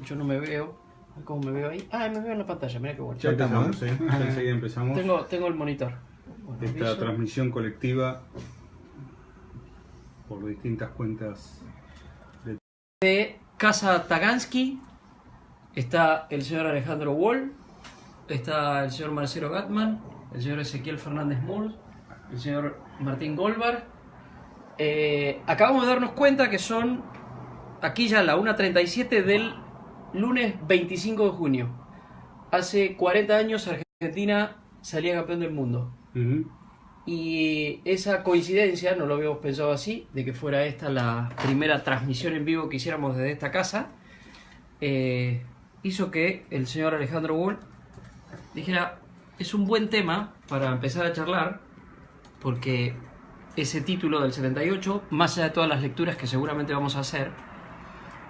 Yo no me veo. ¿Cómo me veo ahí? Ah, me veo en la pantalla, mira qué bueno. Ya empezamos, ¿eh? Ya enseguida empezamos. Tengo el monitor. Bueno, Esta transmisión colectiva por distintas cuentas de Casa Tagansky está el señor Alejandro Wall, está el señor Marcelo Gatman, el señor Ezequiel Fernández Moore, el señor Martín Goldberg. Acabamos de darnos cuenta que son aquí ya la 1:37 del lunes 25 de junio. Hace 40 años Argentina salía campeón del mundo. Y esa coincidencia, no lo habíamos pensado así, de que fuera esta la primera transmisión en vivo que hiciéramos desde esta casa, hizo que el señor Alejandro Wall dijera, es un buen tema para empezar a charlar, porque ese título del 78, más allá de todas las lecturas que seguramente vamos a hacer,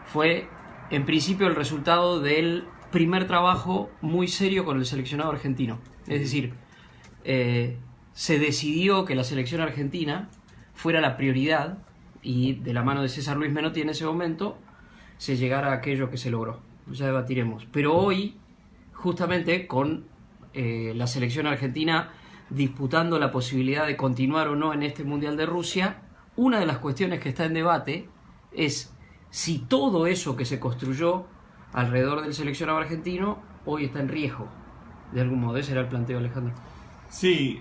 fue en principio el resultado del primer trabajo muy serio con el seleccionado argentino. Es decir, se decidió que la selección argentina fuera la prioridad y de la mano de César Luis Menotti en ese momento se llegara a aquello que se logró. Ya debatiremos. Pero hoy, justamente con la selección argentina disputando la posibilidad de continuar o no en este Mundial de Rusia, una de las cuestiones que está en debate es si todo eso que se construyó alrededor del seleccionado argentino hoy está en riesgo. De algún modo, ese era el planteo, Alejandro. Sí,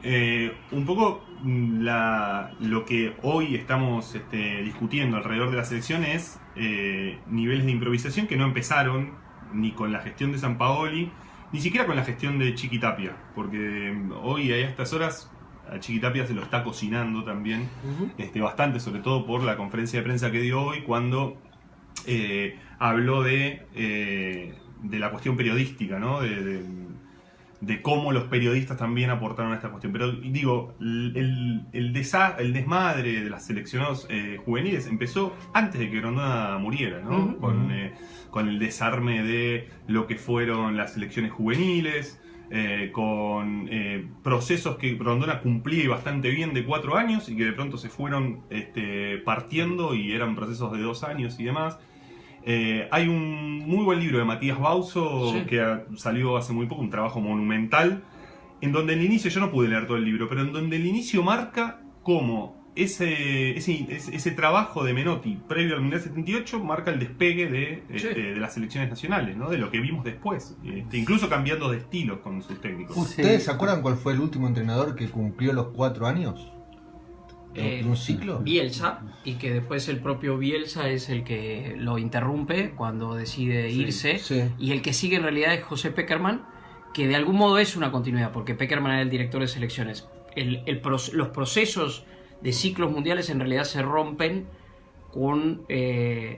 un poco lo que hoy estamos discutiendo alrededor de la selección es niveles de improvisación que no empezaron ni con la gestión de Sampaoli, ni siquiera con la gestión de Chiqui Tapia, porque hoy a estas horas a Chiqui Tapia se lo está cocinando también bastante, sobre todo por la conferencia de prensa que dio hoy cuando habló de la cuestión periodística, ¿no? De cómo los periodistas también aportaron a esta cuestión. Pero digo, el desmadre de las seleccionados juveniles empezó antes de que Grondona muriera, ¿no? Con el desarme de lo que fueron las selecciones juveniles, con procesos que Grondona cumplía bastante bien de 4 años y que de pronto se fueron partiendo y eran procesos de 2 años y demás. Hay un muy buen libro de Matías Bauzo que salió hace muy poco, un trabajo monumental, en donde el inicio, yo no pude leer todo el libro, pero en donde el inicio marca cómo ese trabajo de Menotti previo al Mundial 78 marca el despegue de las selecciones nacionales, ¿no? De lo que vimos después, incluso cambiando de estilos con sus técnicos. ¿Ustedes se acuerdan cuál fue el último entrenador que cumplió los 4 años? ¿Un ciclo? Bielsa, y que después el propio Bielsa es el que lo interrumpe cuando decide irse, y el que sigue en realidad es José Pekerman, que de algún modo es una continuidad, porque Pekerman era el director de selecciones. Los procesos de ciclos mundiales en realidad se rompen con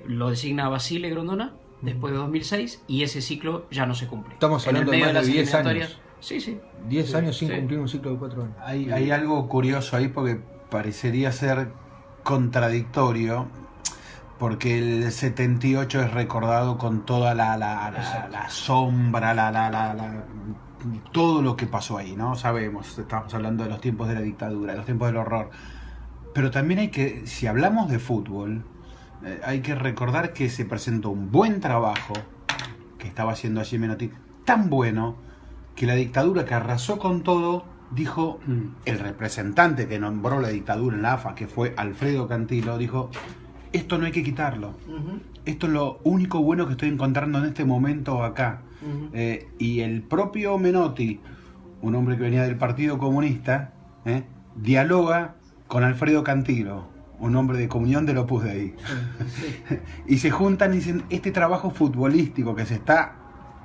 lo designa Basile Grondona después de 2006, y ese ciclo ya no se cumple. Estamos hablando de más de 10 años. Sí. 10 años sin cumplir un ciclo de 4 años. Hay algo curioso ahí porque parecería ser contradictorio, porque el 78 es recordado con toda la sombra, todo lo que pasó ahí, ¿no? Sabemos, estamos hablando de los tiempos de la dictadura, de los tiempos del horror. Pero también si hablamos de fútbol, hay que recordar que se presentó un buen trabajo que estaba haciendo allí Menotti, tan bueno que la dictadura que arrasó con todo, dijo el representante que nombró la dictadura en la AFA, que fue Alfredo Cantilo, dijo, esto no hay que quitarlo, esto es lo único bueno que estoy encontrando en este momento acá. Y el propio Menotti, un hombre que venía del Partido Comunista, dialoga con Alfredo Cantilo, un hombre de Comunión del Opus Dei. Y se juntan y dicen, este trabajo futbolístico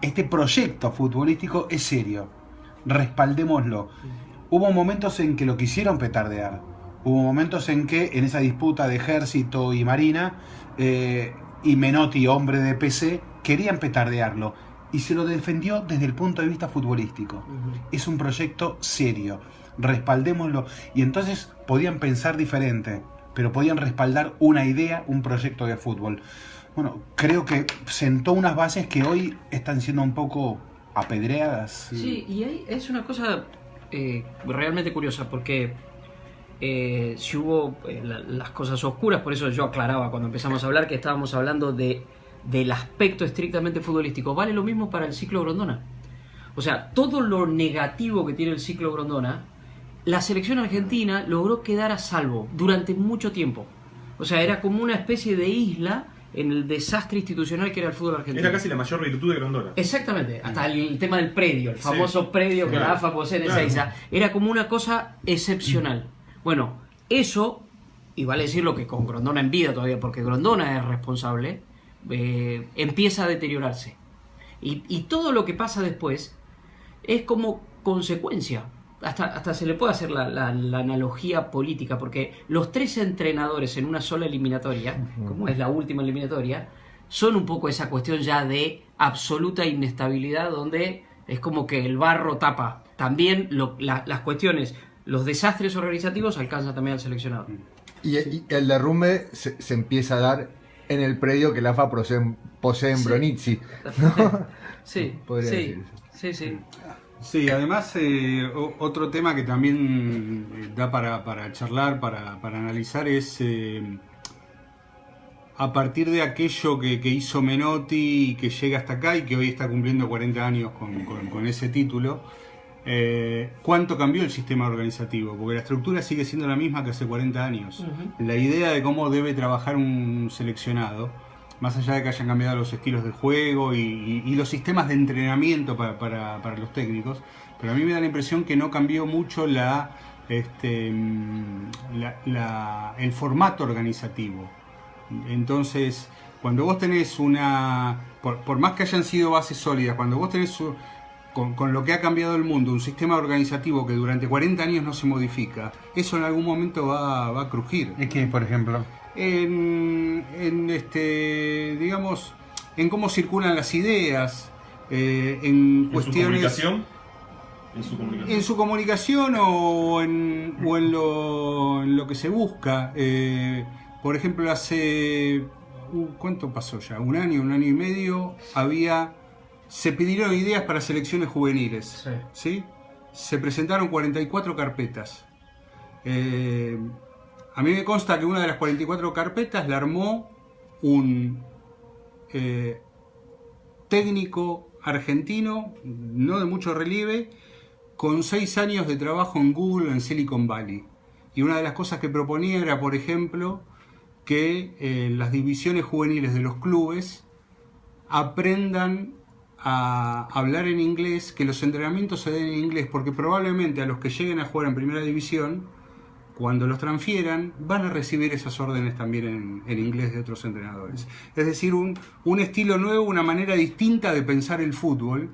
este proyecto futbolístico es serio, respaldémoslo. Hubo momentos en que lo quisieron petardear, hubo momentos en que en esa disputa de ejército y marina y Menotti, hombre de PC, querían petardearlo y se lo defendió desde el punto de vista futbolístico. Es un proyecto serio, respaldémoslo. Y entonces podían pensar diferente, pero podían respaldar una idea, un proyecto de fútbol. Bueno, creo que sentó unas bases que hoy están siendo un poco apedreadas. Sí, y ahí es una cosa realmente curiosa, porque si hubo las cosas oscuras, por eso yo aclaraba cuando empezamos a hablar que estábamos hablando de del aspecto estrictamente futbolístico, vale lo mismo para el ciclo Grondona. O sea, todo lo negativo que tiene el ciclo Grondona, la selección argentina logró quedar a salvo durante mucho tiempo. O sea, era como una especie de isla en el desastre institucional que era el fútbol argentino. Era casi la mayor virtud de Grondona. Exactamente, hasta el tema del predio, el famoso predio que la AFA posee en Ezeiza, era como una cosa excepcional. Bueno, eso, y vale decirlo que con Grondona en vida todavía, porque Grondona es responsable, empieza a deteriorarse. Y todo lo que pasa después es como consecuencia. Hasta se le puede hacer la analogía política, porque los 3 entrenadores en una sola eliminatoria, como es la última eliminatoria, son un poco esa cuestión ya de absoluta inestabilidad, donde es como que el barro tapa. También las cuestiones, los desastres organizativos alcanzan también al seleccionado. Y el derrumbe se empieza a dar en el predio que la AFA posee en Bronici, ¿no? Sí, Podría decir eso. sí. Sí, además otro tema que también da para charlar, para analizar es a partir de aquello que hizo Menotti y que llega hasta acá y que hoy está cumpliendo 40 años con ese título, ¿cuánto cambió el sistema organizativo? Porque la estructura sigue siendo la misma que hace 40 años. La idea de cómo debe trabajar un seleccionado, más allá de que hayan cambiado los estilos de juego y los sistemas de entrenamiento para los técnicos, pero a mí me da la impresión que no cambió mucho el formato organizativo. Entonces, cuando vos tenés por más que hayan sido bases sólidas, cuando vos tenés con lo que ha cambiado el mundo, un sistema organizativo que durante 40 años no se modifica, eso en algún momento va a crujir. ¿Es que, por ejemplo? Digamos, en cómo circulan las ideas, en cuestiones, en su comunicación o en lo que se busca. Por ejemplo, hace ¿cuánto pasó ya? Un año y medio se pidieron ideas para selecciones juveniles, ¿sí? Se presentaron 44 carpetas. A mí me consta que una de las 44 carpetas la armó un técnico argentino, no de mucho relieve, con 6 años de trabajo en Google en Silicon Valley. Y una de las cosas que proponía era, por ejemplo, que las divisiones juveniles de los clubes aprendan a hablar en inglés, que los entrenamientos se den en inglés, porque probablemente a los que lleguen a jugar en primera división, cuando los transfieran, van a recibir esas órdenes también en inglés de otros entrenadores. Es decir, un estilo nuevo, una manera distinta de pensar el fútbol,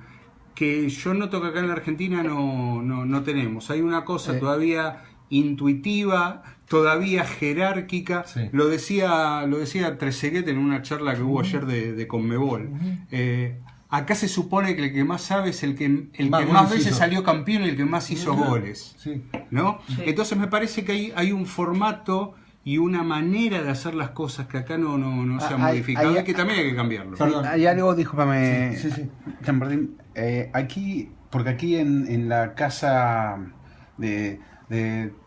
que yo noto que acá en la Argentina no tenemos. Hay una cosa todavía intuitiva, todavía jerárquica. Sí. Lo decía Trezeguet en una charla que hubo ayer de Conmebol. Acá se supone que el que más sabe es el que más veces salió campeón y el que más hizo goles. Sí. ¿No? Sí. Entonces me parece que hay un formato y una manera de hacer las cosas que acá no se ha modificado y que también hay que cambiarlo. Perdón. Hay algo, discúlpame, aquí, porque aquí en la casa de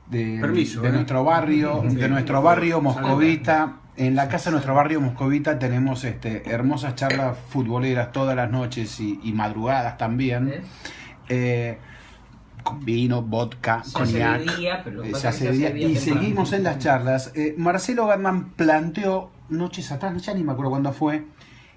nuestro barrio moscovita, en la casa de nuestro barrio moscovita tenemos hermosas charlas futboleras todas las noches y madrugadas también, con vino, vodka, cognac, y seguimos en las charlas. Marcelo Gatman planteó noches atrás, ya ni me acuerdo cuándo fue,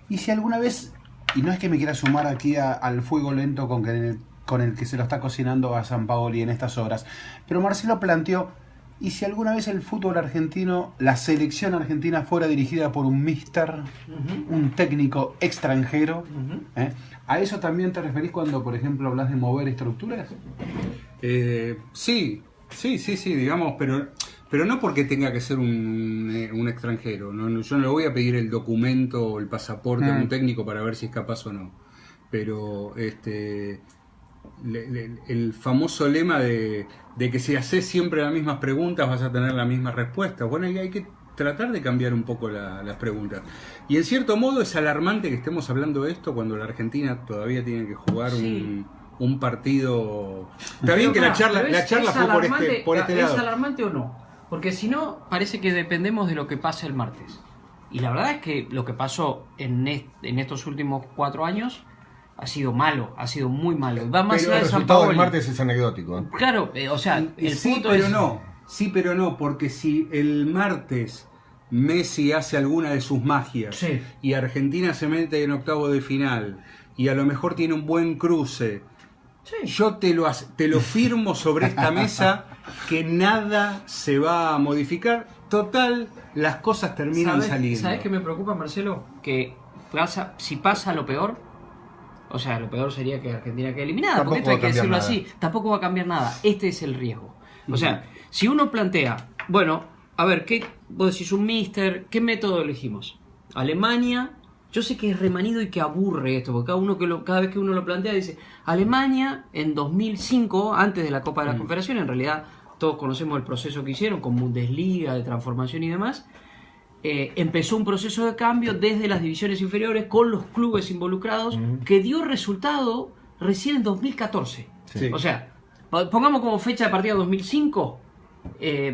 y si alguna vez, y no es que me quiera sumar aquí al fuego lento con el que se lo está cocinando a Sampaoli en estas horas, pero Marcelo planteó, y si alguna vez el fútbol argentino, la selección argentina fuera dirigida por un míster, un técnico extranjero, ¿a eso también te referís cuando, por ejemplo, hablas de mover estructuras? Sí, digamos, pero no porque tenga que ser un extranjero. Yo no le voy a pedir el documento o el pasaporte a un técnico para ver si es capaz o no. Pero el famoso lema de que si haces siempre las mismas preguntas vas a tener las mismas respuestas. Bueno, hay que tratar de cambiar un poco las preguntas. Y en cierto modo es alarmante que estemos hablando de esto cuando la Argentina todavía tiene que jugar un partido. Está bien que la charla fue por este lado. ¿Es alarmante o no? Porque si no, parece que dependemos de lo que pase el martes. Y la verdad es que lo que pasó en estos últimos 4 años ha sido malo, ha sido muy malo. Va más Pero allá el de San resultado del Paoli. martes es anecdótico. Claro, o sea, el Sí, punto pero es... no. Sí, pero no, porque si el martes Messi hace alguna de sus magias Sí. y Argentina se mete en octavo de final y a lo mejor tiene un buen cruce, Sí. yo te lo firmo sobre esta mesa que nada se va a modificar. Total, las cosas terminan saliendo. ¿Sabes qué me preocupa, Marcelo? Que si pasa lo peor, o sea, lo peor sería que Argentina quede eliminada, Tampoco porque esto hay va a que cambiar decirlo nada. así, tampoco va a cambiar nada. Este es el riesgo. O sea, si uno plantea, bueno, a ver, vos decís un mister, ¿qué método elegimos? Alemania, yo sé que es remanido y que aburre esto, porque cada vez que uno lo plantea dice, Alemania en 2005, antes de la Copa de las Confederaciones, en realidad todos conocemos el proceso que hicieron con Bundesliga, de transformación y demás, empezó un proceso de cambio desde las divisiones inferiores con los clubes involucrados que dio resultado recién en 2014. Sí. O sea, pongamos como fecha de partida 2005,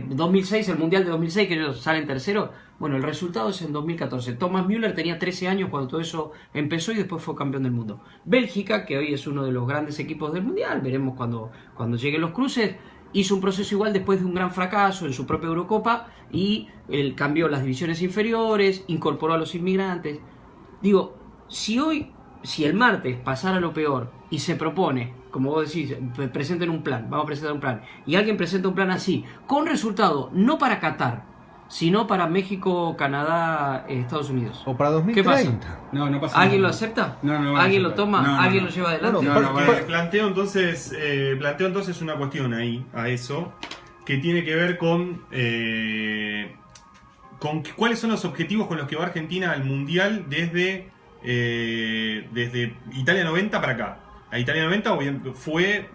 2006, el Mundial de 2006, que ellos salen tercero. Bueno, el resultado es en 2014. Thomas Müller tenía 13 años cuando todo eso empezó y después fue campeón del mundo. Bélgica, que hoy es uno de los grandes equipos del Mundial, veremos cuando lleguen los cruces, hizo un proceso igual después de un gran fracaso en su propia Eurocopa y él cambió las divisiones inferiores, incorporó a los inmigrantes. Digo, si el martes pasara lo peor y se propone, como vos decís, presenten un plan, vamos a presentar un plan, y alguien presenta un plan así, con resultado no para Qatar, sino para México, Canadá, Estados Unidos. O para ¿Qué pasa? 2030. No pasa ¿Alguien lo nada. acepta? No, no van a ¿Alguien lo aceptar. toma? No, no, ¿Alguien no. lo lleva adelante? No, No, Porque planteo entonces una cuestión ahí, a eso, que tiene que ver con cuáles son los objetivos con los que va Argentina al Mundial desde Italia 90 para acá. A Italia 90 fue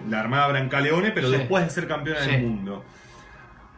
la Armada Brancaleone, pero Sí. después de ser campeona Sí. del mundo.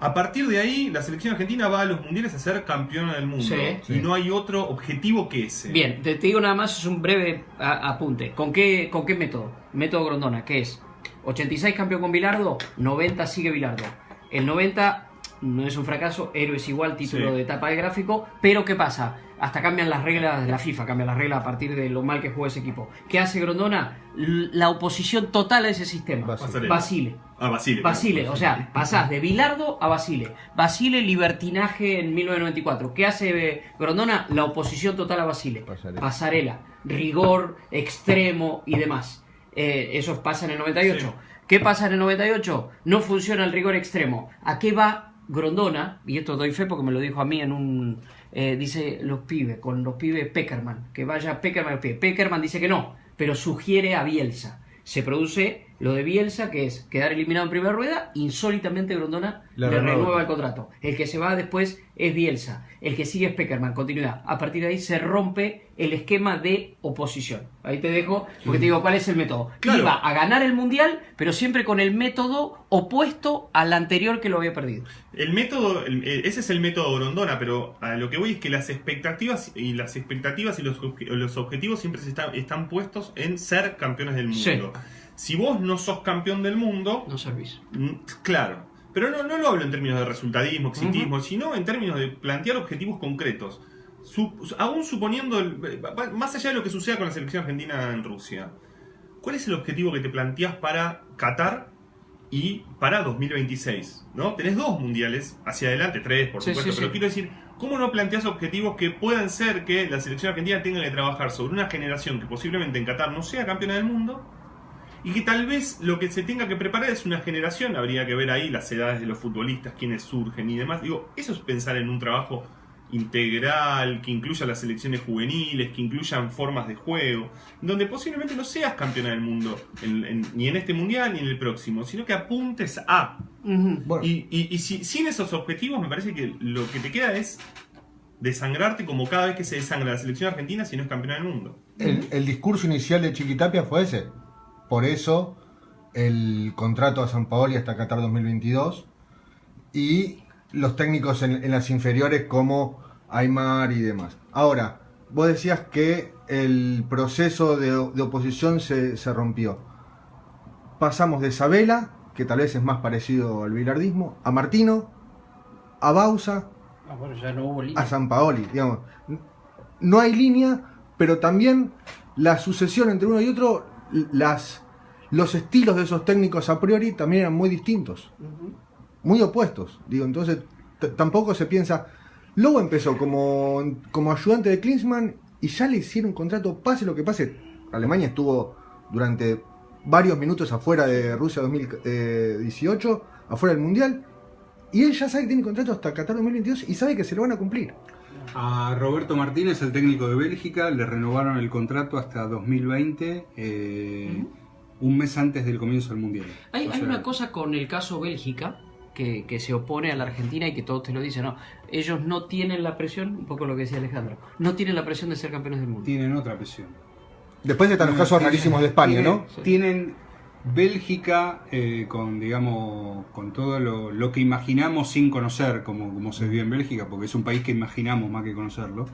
A partir de ahí, la selección argentina va a los mundiales a ser campeona del mundo. Sí. Y no hay otro objetivo que ese. Bien, te digo nada más, es un breve apunte. ¿Con qué método? Método Grondona, ¿qué es? 86 campeón con Bilardo, 90 sigue Bilardo. El 90 no es un fracaso, héroes igual, título Sí. de etapa de gráfico, pero ¿qué pasa? Hasta cambian las reglas de la FIFA, cambian las reglas a partir de lo mal que juega ese equipo. ¿Qué hace Grondona? La oposición total a ese sistema. Basile. Basile. Ah, Basile. Basile, o sea, pasás de Bilardo a Basile. Basile, libertinaje en 1994. ¿Qué hace Grondona? La oposición total a Basile. Pasarela. Rigor, extremo y demás. Eso pasa en el 98. Sí. ¿Qué pasa en el 98? No funciona el rigor extremo. ¿A qué va Grondona? Y esto doy fe porque me lo dijo a mí en un... dice los pibes, con los pibes Peckerman. Que vaya Peckerman a los pibes. Peckerman dice que no, pero sugiere a Bielsa. Se produce lo de Bielsa, que es quedar eliminado en primera rueda. Insólitamente Grondona Le le renueva. renueva el contrato. El que se va después es Bielsa. El que sigue es Peckerman, continuidad. A partir de ahí se rompe el esquema de oposición. Ahí te dejo, porque te digo cuál es el método. Claro. Iba a ganar el Mundial, pero siempre con el método opuesto al anterior que lo había perdido. El método, ese es el método Grondona, pero a lo que voy es que las expectativas y los objetivos siempre están puestos en ser campeones del mundo. Sí. Si vos no sos campeón del mundo, No servís. claro, pero no lo hablo en términos de resultadismo, exitismo, sino en términos de plantear objetivos concretos. Aún suponiendo, más allá de lo que suceda con la selección argentina en Rusia, ¿cuál es el objetivo que te planteas para Qatar y para 2026? ¿No? Tenés 2 mundiales, hacia adelante 3 por Sí, supuesto, sí, pero sí. quiero decir, ¿cómo no planteas objetivos que puedan ser que la selección argentina tenga que trabajar sobre una generación que posiblemente en Qatar no sea campeona del mundo? Y que tal vez lo que se tenga que preparar es una generación, habría que ver ahí las edades de los futbolistas, quiénes surgen y demás. Digo, eso es pensar en un trabajo integral, que incluya las selecciones juveniles, que incluyan formas de juego, donde posiblemente no seas campeona del mundo, ni en este mundial ni en el próximo, sino que apuntes a. Bueno, Y sin esos objetivos me parece que lo que te queda es desangrarte como cada vez que se desangra la selección argentina si no es campeona del mundo. el discurso inicial de Chiquitapia fue ese. Por eso el contrato a San Paoli hasta Qatar 2022 y los técnicos en las inferiores como Aymar y demás. Ahora, vos decías que el proceso de oposición se rompió. Pasamos de Sabela, que tal vez es más parecido al bilardismo, a Martino, a Bausa, Bueno, ya no hubo línea. a Sampaoli, digamos. No hay línea, pero también la sucesión entre uno y otro, los estilos de esos técnicos a priori también eran muy distintos, muy opuestos. Digo, entonces tampoco se piensa. Lobo empezó como ayudante de Klinsmann y ya le hicieron un contrato, pase lo que pase. Alemania estuvo durante varios minutos afuera de Rusia 2018, afuera del Mundial, y él ya sabe que tiene contrato hasta Qatar 2022 y sabe que se lo van a cumplir. A Roberto Martínez, el técnico de Bélgica, le renovaron el contrato hasta 2020, un mes antes del comienzo del Mundial. Hay una cosa con el caso Bélgica que se opone a la Argentina y que todos te lo dicen, no, ellos no tienen la presión, un poco lo que decía Alejandro, no tienen la presión de ser campeones del mundo. Tienen otra presión. Después están los casos rarísimos de España, ¿no? Tienen Bélgica con todo lo que imaginamos sin conocer, como se vive en Bélgica, porque es un país que imaginamos más que conocerlo.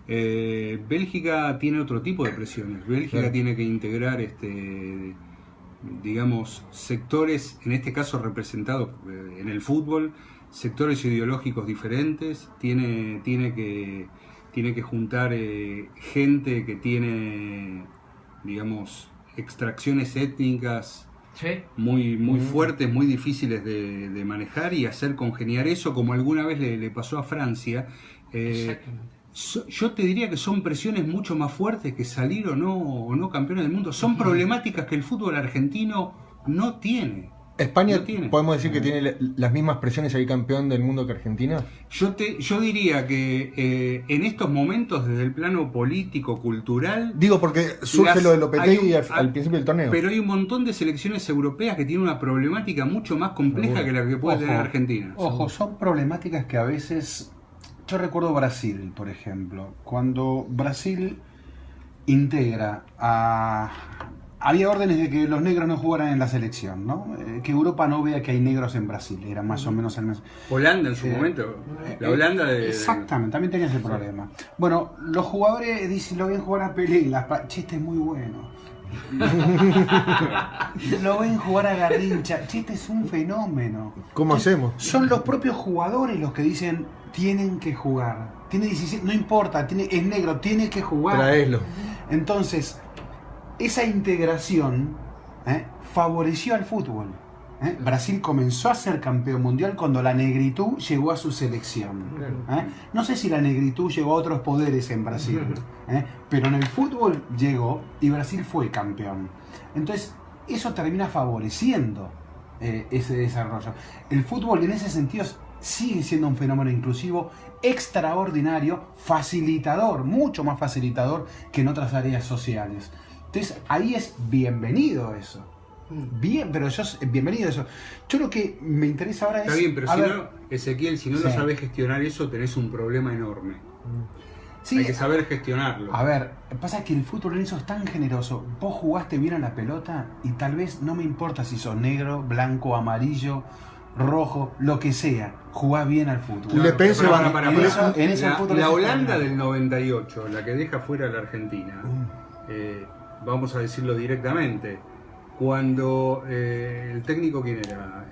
Bélgica tiene otro tipo de presiones. Bélgica tiene que integrar sectores, en este caso representados en el fútbol, sectores ideológicos diferentes. Tiene que juntar gente que tiene, extracciones étnicas muy fuertes, muy difíciles de manejar, y hacer congeniar eso, como alguna vez le pasó a Francia. Yo te diría que son presiones mucho más fuertes que salir o no campeones del mundo. Son problemáticas que el fútbol argentino no tiene. España, No tiene. podemos decir que tiene las mismas presiones ahí campeón del mundo que Argentina. Yo diría que en estos momentos, desde el plano político, cultural, Digo porque surge lo de Lopetegui al principio del torneo. pero hay un montón de selecciones europeas que tienen una problemática mucho más compleja que la que puede tener Argentina. Ojo, son problemáticas que a veces... Yo recuerdo Brasil, por ejemplo. Cuando Brasil integra a... Había órdenes de que los negros no jugaran en la selección, ¿no? Que Europa no vea que hay negros en Brasil. Era más o menos el mes. Holanda en su momento. La Holanda de... Exactamente, también tenía ese problema. Bueno, los jugadores dicen, lo ven jugar a Pelé. Chiste es muy bueno. Lo ven jugar a Garrincha. Chiste es un fenómeno. ¿Cómo hacemos? Son los propios jugadores los que dicen, tienen que jugar. Tiene 17, no importa, es negro, tiene que jugar. Traeslo. Entonces, esa integración favoreció al fútbol. Brasil comenzó a ser campeón mundial cuando la negritud llegó a su selección. No sé si la negritud llegó a otros poderes en Brasil, pero en el fútbol llegó y Brasil fue campeón. Entonces, eso termina favoreciendo ese desarrollo. El fútbol en ese sentido sigue siendo un fenómeno inclusivo extraordinario, facilitador, mucho más facilitador que en otras áreas sociales. Entonces, ahí es bienvenido eso. Bien, pero bienvenido eso. Yo lo que me interesa ahora es... Está bien, pero Ezequiel, si no lo sabes gestionar eso, tenés un problema enorme. Sí, hay que saber gestionarlo. A ver, pasa que el fútbol en eso es tan generoso. Vos jugaste bien a la pelota y tal vez no me importa si sos negro, blanco, amarillo, rojo, lo que sea. Jugás bien al fútbol. Le Pense va en eso el fútbol la es Holanda extraordinario. del 98, la que deja fuera a la Argentina, vamos a decirlo directamente, cuando el técnico, ¿quién era?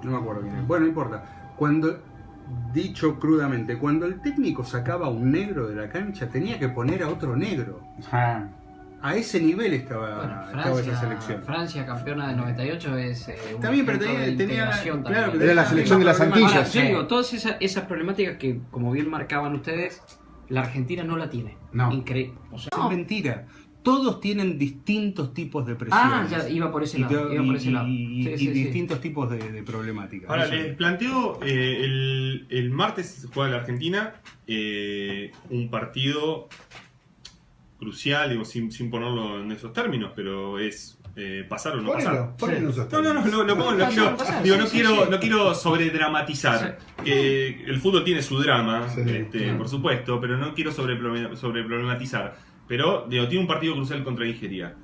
No me acuerdo quién era. Bueno, no importa. Dicho crudamente, cuando el técnico sacaba a un negro de la cancha, tenía que poner a otro negro. A ese nivel estaba esa selección. Francia, campeona del 98, es Está bien, pero tenía claro, Era la selección de las Antillas. Ahora, yo digo, todas esas problemáticas que, como bien marcaban ustedes, la Argentina no la tiene. No. Increíble. O sea, Es mentira. Todos tienen distintos tipos de presiones. ya iba por ese lado. Y distintos tipos de problemáticas. Ahora, No sé. les planteo, el martes juega la Argentina un partido crucial, digo, sin ponerlo en esos términos, pero es pasar o no pasar. Ponelo esos No, lo pongo, Pasar, digo, sí, no quiero sobredramatizar. Que el fútbol tiene su drama, por supuesto, pero no quiero sobreproblematizar. Pero, digo, tiene un partido crucial contra Nigeria.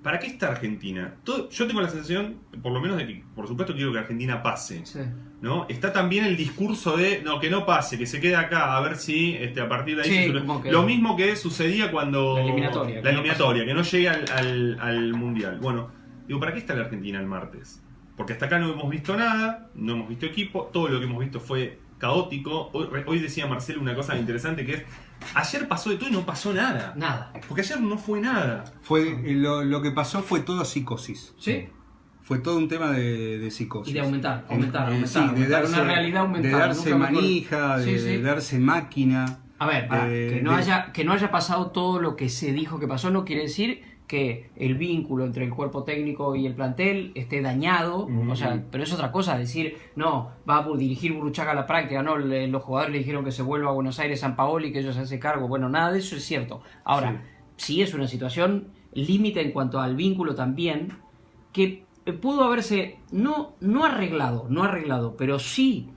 ¿Para qué está Argentina? Yo tengo la sensación, por lo menos, de que, por supuesto, quiero que Argentina pase. sí. ¿No? Está también el discurso de que no pase, que se quede acá, a ver si a partir de ahí Sí, se como que- lo mismo que sucedía cuando La eliminatoria, que no llegue al Mundial. Bueno, digo, ¿para qué está la Argentina el martes? Porque hasta acá no hemos visto nada, no hemos visto equipo, todo lo que hemos visto fue caótico. Hoy decía Marcelo una cosa interesante que es, ayer pasó de todo y no pasó nada. Nada. Porque ayer no fue nada. Lo que pasó fue toda psicosis. ¿Sí? Fue todo un tema de psicosis. Y de aumentar. Sí, de darse, una realidad aumentada. de darse Nunca mejor. manija, de darse máquina. A ver, que no haya pasado todo lo que se dijo que pasó no quiere decir que el vínculo entre el cuerpo técnico y el plantel esté dañado, o sea, pero es otra cosa decir, no, va a dirigir Burruchaga a la práctica, no, los jugadores le dijeron que se vuelva a Buenos Aires Sampaoli, que ellos se hace cargo, bueno, nada de eso es cierto. Ahora, sí es una situación límite en cuanto al vínculo también, que pudo haberse no arreglado, pero sí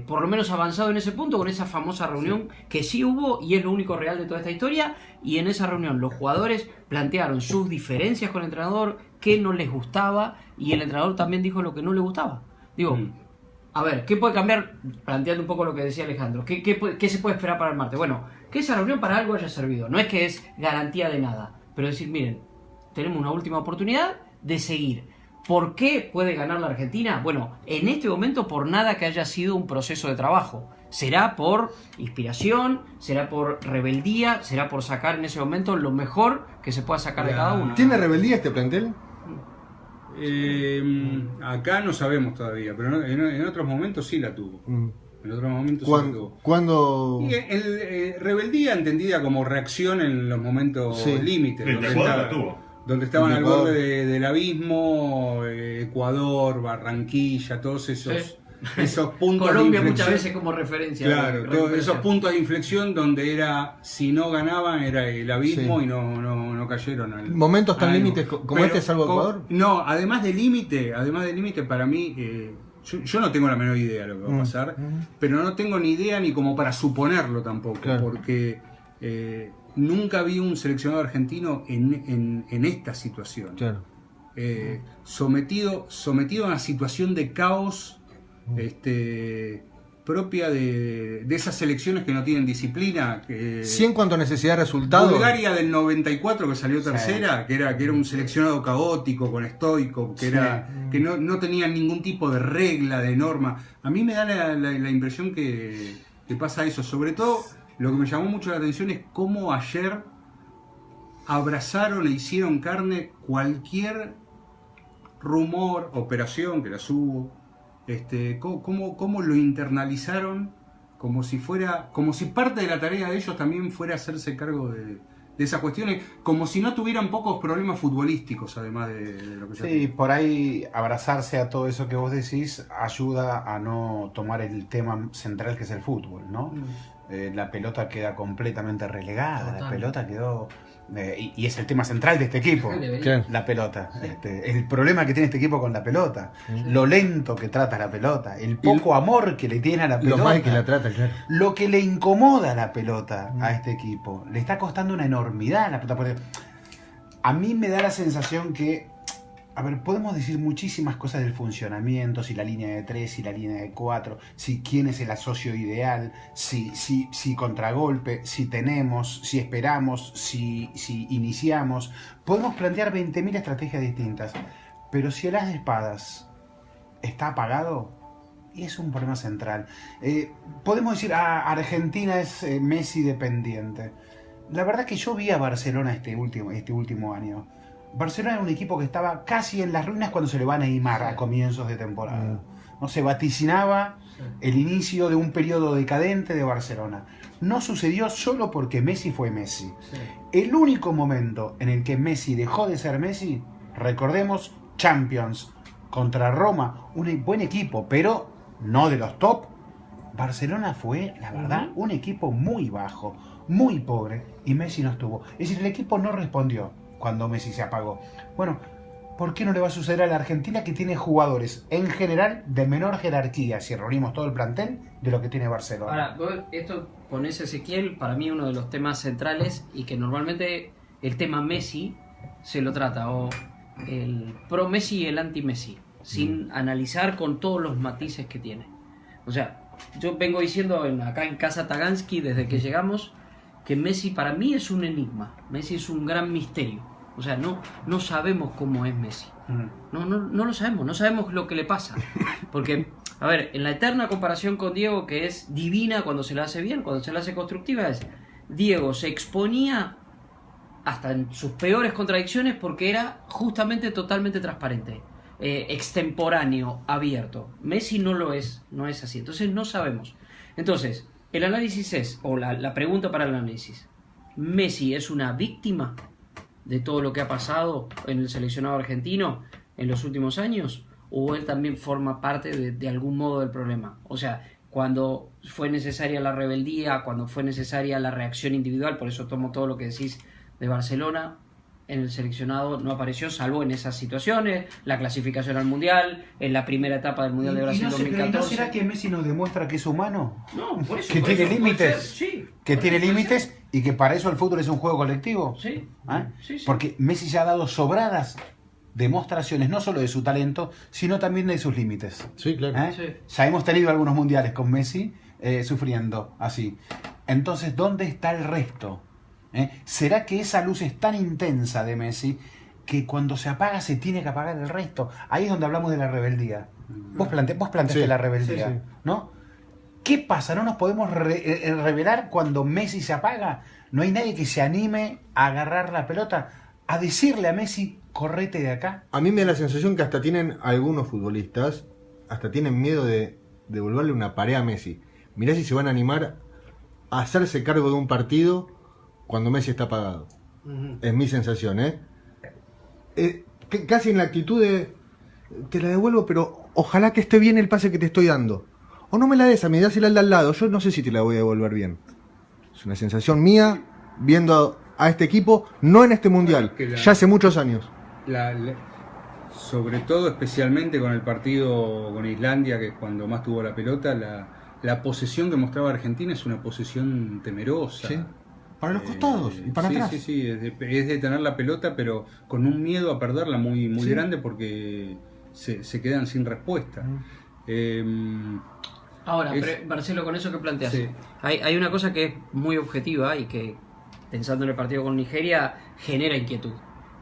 por lo menos avanzado en ese punto con esa famosa reunión que sí hubo y es lo único real de toda esta historia. Y en esa reunión los jugadores plantearon sus diferencias con el entrenador, qué no les gustaba, y el entrenador también dijo lo que no le gustaba. Digo, a ver, ¿qué puede cambiar? Planteando un poco lo que decía Alejandro, ¿qué se puede esperar para el martes? Bueno, que esa reunión para algo haya servido, no es que es garantía de nada, pero decir, miren, tenemos una última oportunidad de seguir. ¿Por qué puede ganar la Argentina? Bueno, en este momento por nada que haya sido un proceso de trabajo. Será por inspiración, será por rebeldía, será por sacar en ese momento lo mejor que se pueda sacar de cada uno. ¿Tiene rebeldía este plantel? Acá no sabemos todavía, pero en otros momentos sí la tuvo. En otros momentos sí la tuvo. ¿Cuándo? Y rebeldía entendida como reacción en los momentos límites. El Ecuador la tuvo. Donde estaban al borde del abismo, Ecuador, Barranquilla, todos esos puntos Colombia de inflexión. muchas veces como referencia. Claro, todos esos puntos de inflexión donde era, si no ganaban, era el abismo y no cayeron. ¿Momentos tan límites como este salvo Ecuador? No, además de límite, para mí, yo no tengo la menor idea de lo que va a pasar, pero no tengo ni idea ni como para suponerlo tampoco, porque nunca vi un seleccionado argentino en esta situación. Claro. Sometido a una situación de caos propia de esas selecciones que no tienen disciplina. Sí, en cuanto a necesidad de resultados. Bulgaria del 94 que salió tercera, que era un seleccionado caótico, con estoico, que no tenía ningún tipo de regla, de norma. A mí me da la impresión que pasa eso, sobre todo. Lo que me llamó mucho la atención es cómo ayer abrazaron e hicieron carne cualquier rumor, operación, que las hubo, cómo lo internalizaron como si parte de la tarea de ellos también fuera hacerse cargo de esas cuestiones, como si no tuvieran pocos problemas futbolísticos, además de lo que ya Sí, por ahí abrazarse a todo eso que vos decís ayuda a no tomar el tema central que es el fútbol, ¿no? La pelota queda completamente relegada. Total. La pelota quedó... y es el tema central de este equipo, la pelota. El problema que tiene este equipo con la pelota, lo lento que trata la pelota, el poco amor que le tiene a la pelota, lo mal que la trata, claro. Lo que le incomoda a la pelota a este equipo. Le está costando una enormidad la pelota. Porque a mí me da la sensación que, a ver, podemos decir muchísimas cosas del funcionamiento, si la línea de 3, si la línea de 4, si quién es el asocio ideal, si contragolpe, si tenemos, si esperamos, si iniciamos. Podemos plantear 20.000 estrategias distintas, pero si el as de espadas está apagado, y es un problema central. Podemos decir, Argentina es Messi dependiente. La verdad que yo vi a Barcelona este último año. Barcelona era un equipo que estaba casi en las ruinas cuando se le va a Neymar a comienzos de temporada. No se vaticinaba el inicio de un periodo decadente de Barcelona. No sucedió solo porque Messi fue Messi. El único momento en el que Messi dejó de ser Messi, recordemos, Champions contra Roma, un buen equipo, pero no de los top. Barcelona fue, la verdad, un equipo muy bajo, muy pobre, y Messi no estuvo. Es decir, el equipo no respondió cuando Messi se apagó. Bueno, ¿por qué no le va a suceder a la Argentina, que tiene jugadores en general de menor jerarquía, si reunimos todo el plantel, de lo que tiene Barcelona? Ahora, esto pones, Ezequiel, para mí uno de los temas centrales, y que normalmente el tema Messi se lo trata, o el pro Messi y el anti Messi, sin analizar con todos los matices que tiene. O sea, yo vengo diciendo acá en Casa Tagansky desde que llegamos que Messi para mí es un enigma. Messi es un gran misterio. O sea, no sabemos cómo es Messi. No lo sabemos, no sabemos lo que le pasa. Porque A ver, en la eterna comparación con Diego, que es divina cuando se la hace bien, cuando se la hace constructiva, es Diego se exponía hasta en sus peores contradicciones porque era justamente totalmente transparente, extemporáneo, abierto. Messi no lo es, no es así. Entonces no sabemos. Entonces, el análisis es, o la pregunta para el análisis, ¿Messi es una víctima de todo lo que ha pasado en el seleccionado argentino en los últimos años? ¿O él también forma parte de algún modo del problema? O sea, cuando fue necesaria la rebeldía, cuando fue necesaria la reacción individual, por eso tomo todo lo que decís de Barcelona, en el seleccionado no apareció, salvo en esas situaciones, la clasificación al Mundial, en la primera etapa del Mundial de Brasil ¿Y no 2014. será que Messi nos demuestra que es humano? No, por eso. Que por tiene eso puede límites. ser, sí, Que por tiene eso puede límites ser. y que para eso el fútbol es un juego colectivo. Sí, ¿Ah? sí, sí. Porque Messi ya ha dado sobradas demostraciones no solo de su talento, sino también de sus límites. Sí, claro. ¿Eh? Sí. Ya hemos tenido algunos mundiales con Messi sufriendo así. Entonces, ¿dónde está el resto? ¿Será que esa luz es tan intensa de Messi que cuando se apaga se tiene que apagar el resto? Ahí es donde hablamos de la rebeldía. Vos planteaste Sí, la rebeldía, sí, sí. ¿no? ¿Qué pasa? ¿No nos podemos revelar cuando Messi se apaga? ¿No hay nadie que se anime a agarrar la pelota, a decirle a Messi, correte de acá? A mí me da la sensación que hasta tienen algunos futbolistas, hasta tienen miedo de devolverle una pared a Messi. Mirá si se van a animar a hacerse cargo de un partido cuando Messi está apagado. Es mi sensación, casi en la actitud de te la devuelvo, pero ojalá que esté bien el pase que te estoy dando. O no me la des a mí, dásela al de al lado. Yo no sé si te la voy a devolver bien. Es una sensación mía viendo a este equipo, no en este mundial, ya hace muchos años. Sobre todo, especialmente con el partido con Islandia, que es cuando más tuvo la pelota, la posesión que mostraba Argentina es una posesión temerosa. Sí. Para los costados y para atrás. Sí, es de tener la pelota, pero con un miedo a perderla muy Sí. grande porque se quedan sin respuesta. Ahora, Es- Marcelo, con eso que planteas, Sí. hay una cosa que es muy objetiva y que, pensando en el partido con Nigeria, genera inquietud.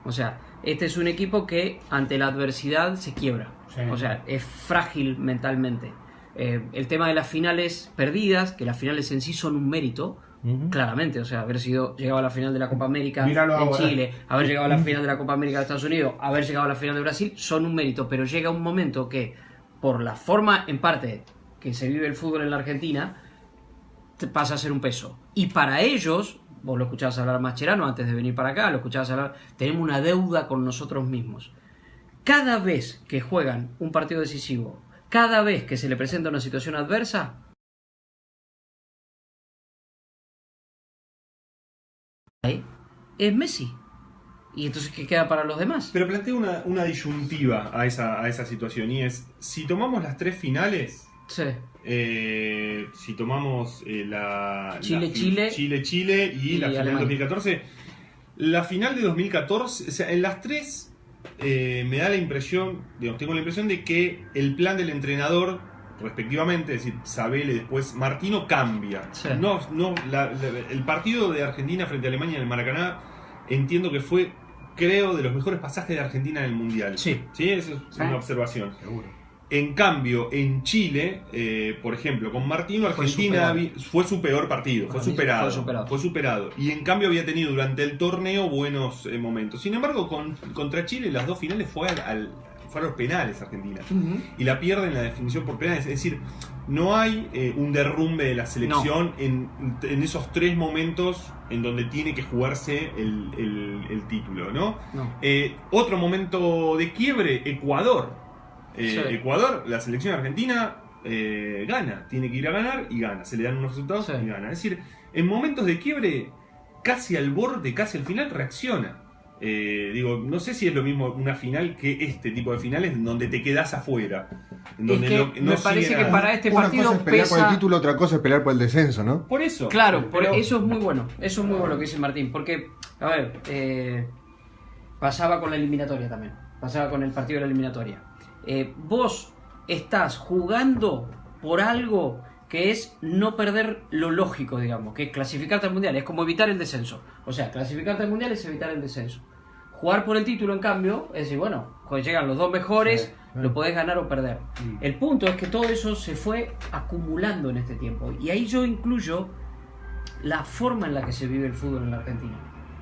O sea, este es un equipo que ante la adversidad se quiebra. Sí. O sea, es frágil mentalmente. El tema de las finales perdidas, que las finales en sí son un mérito, claramente. O sea, haber llegado a la final de la Copa América Míralo en ahora. Chile, haber llegado a la final de la Copa América de Estados Unidos, haber llegado a la final de Brasil, son un mérito. Pero llega un momento que, por la forma, en parte, que se vive el fútbol en la Argentina, te pasa a ser un peso. Y para ellos, vos lo escuchabas hablar a Mascherano antes de venir para acá, lo escuchabas hablar, tenemos una deuda con nosotros mismos. Cada vez que juegan un partido decisivo, cada vez que se le presenta una situación adversa, es Messi. Y entonces, ¿qué queda para los demás? Pero planteo una disyuntiva a esa situación, y es, si tomamos las tres finales, Sí. si tomamos Chile-Chile Chile-Chile y la final Alemania. 2014, la final de 2014, o sea, en las tres me da la impresión, digamos, tengo la impresión de que el plan del entrenador, respectivamente, es decir, Sabel y después Martino, cambia. Sí. El partido de Argentina frente a Alemania en el Maracaná, entiendo que fue, creo, de los mejores pasajes de Argentina en el Mundial. Sí. ¿Sí? Esa es una observación. En cambio, en Chile, por ejemplo, con Martino, Fue Argentina superado. fue su peor partido, fue Para mí superado, fue superado. Y en cambio había tenido durante el torneo buenos momentos. Sin embargo, contra Chile, las dos finales fue a los penales Argentina. Y la pierde en la definición por penales. Es decir, no hay un derrumbe de la selección en esos tres momentos en donde tiene que jugarse el título, ¿no? No. Otro momento de quiebre, Ecuador. Sí. Ecuador, la selección argentina gana, tiene que ir a ganar y gana, se le dan unos resultados Sí. y gana. Es decir, en momentos de quiebre, casi al borde, casi al final, reacciona. No sé si es lo mismo una final que este tipo de finales en donde te quedas afuera. En Es donde que me parece que para este Una partido cosa es pelear por el pesa... título, otra cosa es pelear por el descenso, ¿no? Por eso. Claro, pero eso es muy bueno. Eso es muy bueno lo que dice Martín. Porque, a ver, pasaba con la eliminatoria también. Pasaba con el partido de la eliminatoria. Vos estás jugando por algo que es no perder lo lógico, digamos, que es clasificarte al mundial. Es como evitar el descenso. O sea, clasificarte al mundial es evitar el descenso. Jugar por el título, en cambio, es decir, bueno, cuando llegan los dos mejores, lo podés ganar o perder. El punto es que todo eso se fue acumulando en este tiempo. Y ahí yo incluyo la forma en la que se vive el fútbol en la Argentina,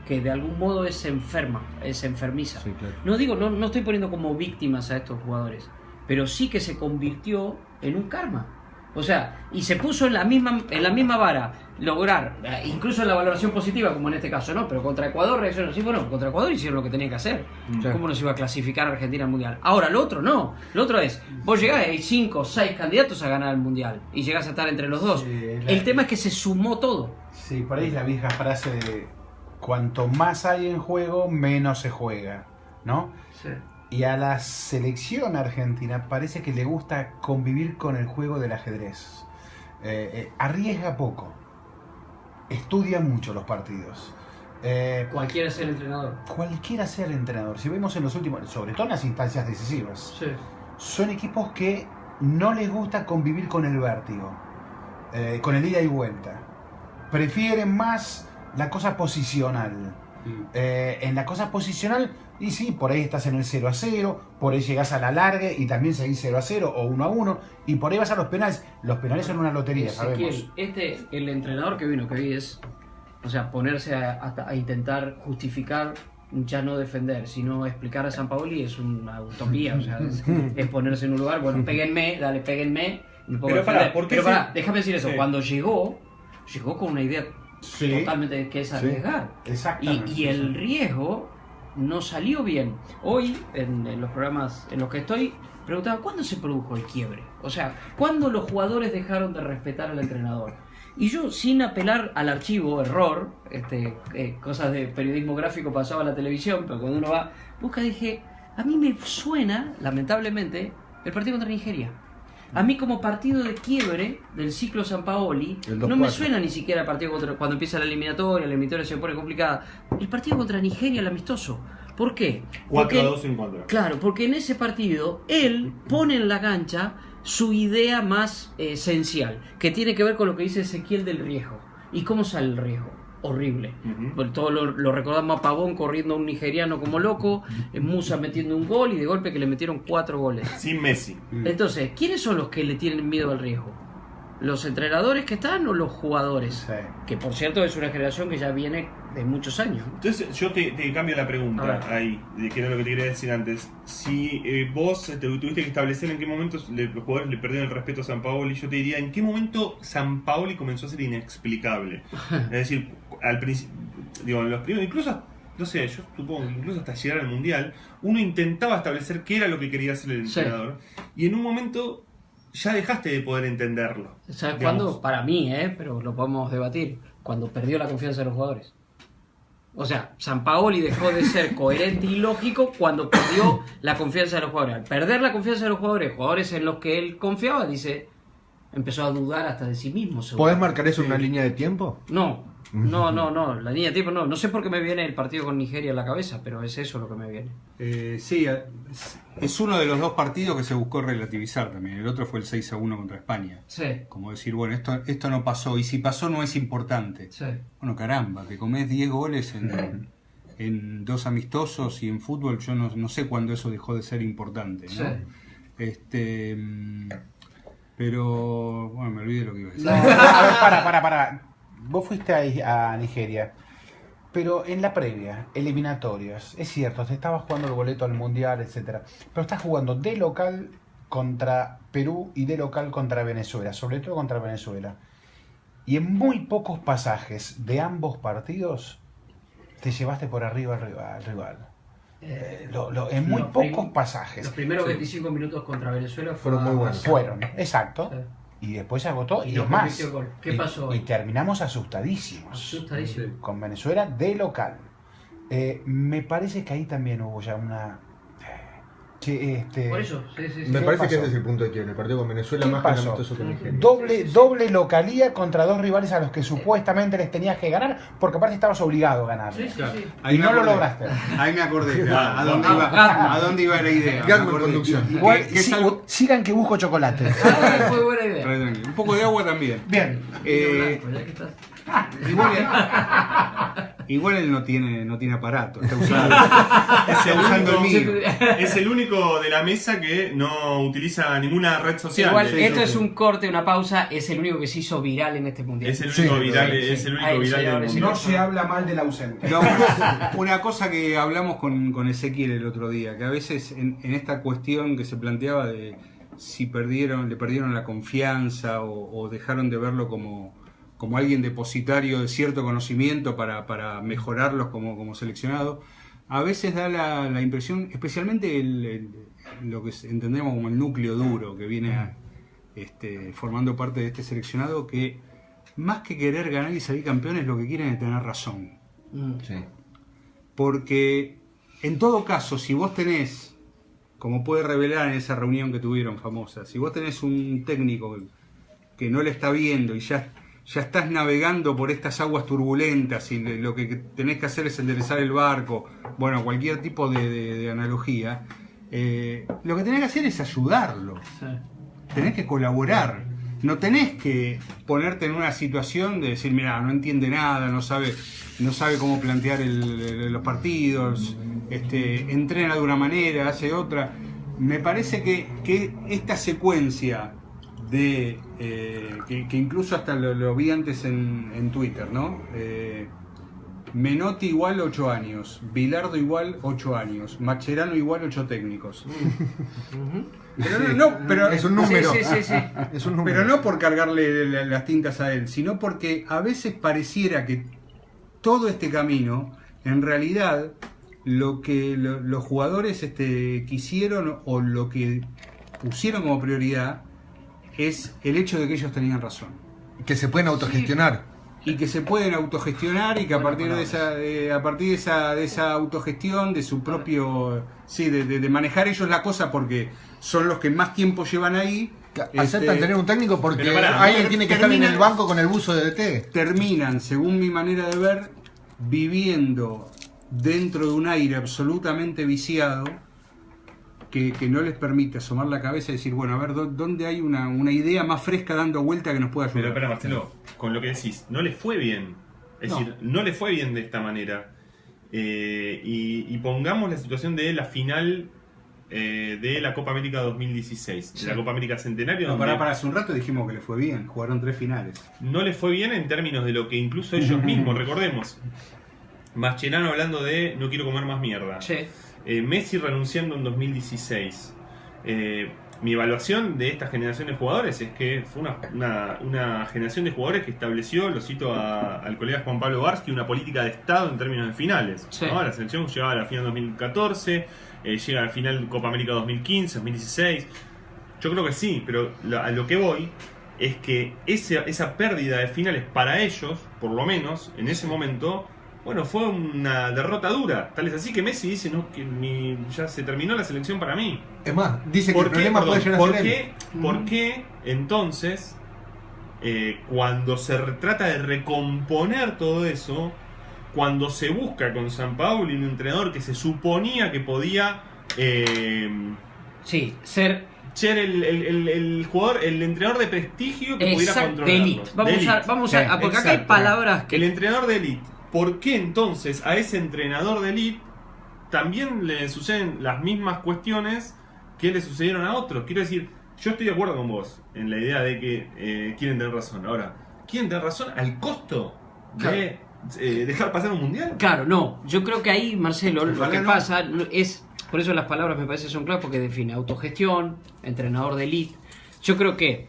que de algún modo es enferma, es enfermiza. Sí, claro. No digo, no estoy poniendo como víctimas a estos jugadores, pero sí que se convirtió en un karma. O sea, y se puso en la misma vara lograr, incluso en la valoración positiva, como en este caso, ¿no? Pero contra Ecuador reaccionaron, sí, bueno, contra Ecuador hicieron lo que tenían que hacer. Claro. ¿Cómo no se iba a clasificar a Argentina al Mundial? Ahora, lo otro no. Lo otro es, vos llegás y hay 5 o 6 candidatos a ganar el Mundial y llegás a estar entre los dos. Sí, El tema es que se sumó todo. Sí, por ahí es la vieja frase de cuanto más hay en juego, menos se juega, ¿no? Sí. Y a la selección argentina parece que le gusta convivir con el juego del ajedrez. Arriesga poco. Estudia mucho los partidos. Cualquiera sea el entrenador. Cualquiera sea el entrenador. Si vemos en los últimos, sobre todo en las instancias decisivas, Sí. son equipos que no les gusta convivir con el vértigo, con el ida y vuelta. Prefieren más la cosa posicional. En la cosa posicional, y sí, por ahí estás en el 0-0, por ahí llegas a la larga y también seguís 0-0 o 1-1, y por ahí vas a los penales. Los penales son una lotería, sabemos. Ezequiel, el entrenador que vino, que hoy es, o sea, ponerse a intentar justificar, ya no defender, sino explicar a Sampaoli es una utopía, o sea, es ponerse en un lugar, bueno, péguenme, me pongo a Pero pará, defender. ¿por qué Pero pará, sí? déjame decir eso, Sí. cuando llegó con una idea Sí. totalmente que es arriesgar. Exactamente. Y el riesgo no salió bien. Hoy, en los programas en los que estoy, preguntaba, ¿cuándo se produjo el quiebre? O sea, ¿cuándo los jugadores dejaron de respetar al entrenador? Y yo, sin apelar al archivo, error, cosas de periodismo gráfico pasaba a la televisión, pero cuando uno busca, dije, a mí me suena, lamentablemente, el partido contra Nigeria. A mí como partido de quiebre del ciclo Sampaoli, El no 2-4. me suena ni siquiera el partido cuando empieza la eliminatoria se pone complicada. El partido contra Nigeria, el amistoso. ¿Por qué? 4-2 en contra. Claro, porque en ese partido él pone en la cancha su idea más esencial, que tiene que ver con lo que dice Ezequiel del riesgo. ¿Y cómo sale el riesgo? Horrible. Pues todo lo recordamos a Pavón corriendo a un nigeriano como loco, Musa metiendo un gol y de golpe que le metieron 4 goles. Sin Messi. Entonces, ¿quiénes son los que le tienen miedo al riesgo? ¿Los entrenadores que están o los jugadores? Sí. Que por cierto es una generación que ya viene de muchos años. Entonces yo te cambio la A pregunta ver. ahí, que era lo que te quería decir antes. Si vos te tuviste que establecer en qué momento los jugadores le perdieron el respeto a Sampaoli, yo te diría en qué momento Sampaoli comenzó a ser inexplicable. Es decir, al principio, digo, en los primeros, incluso, no sé, yo supongo que incluso hasta llegar al Mundial, uno intentaba establecer qué era lo que quería hacer el Sí. entrenador. Y en un momento ya dejaste de poder entenderlo. ¿Sabes digamos. cuándo? Para mí, pero lo podemos debatir. Cuando perdió la confianza de los jugadores. O sea, Sampaoli dejó de ser coherente y lógico cuando perdió la confianza de los jugadores. Al perder la confianza de los jugadores en los que él confiaba, empezó a dudar hasta de sí mismo. seguro. ¿Podés marcar eso en una línea de tiempo? No, la línea de tiempo no. No sé por qué me viene el partido con Nigeria en la cabeza, pero es eso lo que me viene. Sí, es uno de los dos partidos que se buscó relativizar también. El otro fue el 6-1 contra España. Sí, Como decir, bueno, esto no pasó, y si pasó no es importante. sí. Bueno, caramba, que comés 10 goles en 2 amistosos y en fútbol, yo no sé cuándo eso dejó de ser importante, ¿no? Sí. Pero, bueno, me olvidé lo que iba a decir. No, a ver, para. Vos fuiste a Nigeria, pero en la previa, eliminatorias, es cierto, te estabas jugando el boleto al Mundial, etcétera, pero estás jugando de local contra Perú y de local contra Venezuela, sobre todo contra Venezuela. Y en muy pocos pasajes de ambos partidos te llevaste por arriba al rival. En muy Los pocos Los pasajes. primeros 25 minutos contra Venezuela Fueron muy buenos. Fueron, exacto. Sí. Y después se agotó, y no es más. convirtió gol. ¿Qué pasó Y ahí? terminamos asustadísimos Asustadísimo. con Venezuela de local. Me parece que ahí también hubo ya una. Por eso, sí. Me ¿Qué parece que pasó? ese es el punto de quiebre. El partido con Venezuela ¿Qué más que el pasó? amistoso con Nigeria. Doble localía contra dos rivales a los que supuestamente les tenías que ganar, porque aparte estabas obligado a ganar. Sí. Y no me lo acordé. lograste. Ahí me acordé. ¿A Gatman. dónde iba la idea? Gatman Me acordé. conducción. Que- Igual, que es algo- sigan que busco chocolate. Fue buena idea. Re tranquilo. Un poco de agua también. Bien. Vino blanco, ya que estás. Igual él no tiene aparato, está usando el mío. Es el único de la mesa que no utiliza ninguna red social. Igual, Sí, esto sí. es un corte, una pausa, es el único que se hizo viral en este mundial. Es el único viral, sí. es el único Ahí, viral del señores, mundo. No se habla mal del ausente. No, una cosa que hablamos con Ezequiel el otro día, que a veces en esta cuestión que se planteaba de si le perdieron la confianza o dejaron de verlo como alguien depositario de cierto conocimiento para mejorarlos como seleccionado, a veces da la impresión, especialmente lo que entendemos como el núcleo duro que viene formando parte de este seleccionado, que más que querer ganar y salir campeones, lo que quieren es tener razón. Sí. Porque en todo caso, si vos tenés, como puede revelar en esa reunión que tuvieron famosa, si vos tenés un técnico que no le está viendo y ya estás navegando por estas aguas turbulentas y lo que tenés que hacer es enderezar el barco, bueno, cualquier tipo de analogía, lo que tenés que hacer es ayudarlo. Sí. Tenés que colaborar. No tenés que ponerte en una situación de decir, mira, no entiende nada, no sabe cómo plantear los partidos, entrena de una manera, hace otra. Me parece que esta secuencia de que incluso hasta lo vi antes en Twitter, ¿no? Menotti igual 8 años, Bilardo igual 8 años, Mascherano igual 8 técnicos. Pero Es un número. Sí. Es un número. pero no por cargarle las tintas a él, sino porque a veces pareciera que todo este camino, en realidad, lo que los jugadores quisieron o lo que pusieron como prioridad es el hecho de que ellos tenían razón. Que se pueden autogestionar. Y que se pueden autogestionar y que a partir de esa autogestión, de su propio, de manejar ellos la cosa porque son los que más tiempo llevan ahí, Aceptan tener un técnico porque Pero pará, alguien tiene que estar en terminan- el banco con el buzo de DT. terminan, según mi manera de ver, viviendo dentro de un aire absolutamente viciado que no les permite asomar la cabeza y decir, bueno, a ver, ¿dónde hay una idea más fresca dando vuelta que nos pueda ayudar? Pero espera, Marcelo, con lo que decís, no le fue bien. Es decir, no le fue bien de esta manera. Y pongamos la situación de la final de la Copa América 2016, de la Copa América Centenario, No, donde para hace un rato dijimos que le fue bien, jugaron 3 finales. no le fue bien en términos de lo que incluso ellos mismos, recordemos. Mascherano hablando de no quiero comer más mierda. Sí. Messi renunciando en 2016. Mi evaluación de esta generación de jugadores es que fue una generación de jugadores que estableció, lo cito al colega Juan Pablo Barsky, una política de Estado en términos de finales. Sí. ¿no? La selección llegaba a la final 2014, llega a la final Copa América 2015, 2016. Yo creo que sí, pero a lo que voy es que esa pérdida de finales para ellos, por lo menos en ese momento, bueno, fue una derrota dura. Tal es así que Messi dice, no, que ya se terminó la selección para mí. Es más, dice que el problema puede llegar a ser él. ¿Por qué entonces, cuando se trata de recomponer todo eso, cuando se busca con Sampaoli un entrenador que se suponía que podía Sí, ser ser el jugador, el entrenador de prestigio que pudiera exacto, de controlarlos? elite. Vamos a porque acá hay Exacto. palabras que El entrenador de elite. ¿Por qué entonces a ese entrenador de elite también le suceden las mismas cuestiones que le sucedieron a otros? Quiero decir, yo estoy de acuerdo con vos en la idea de que quieren tener razón. Ahora, ¿quieren tener razón al costo de dejar pasar un mundial? Claro, no. Yo creo que ahí, Marcelo, lo Ojalá que no. pasa es. Por eso las palabras me parece son claras porque define autogestión, entrenador de elite. Yo creo que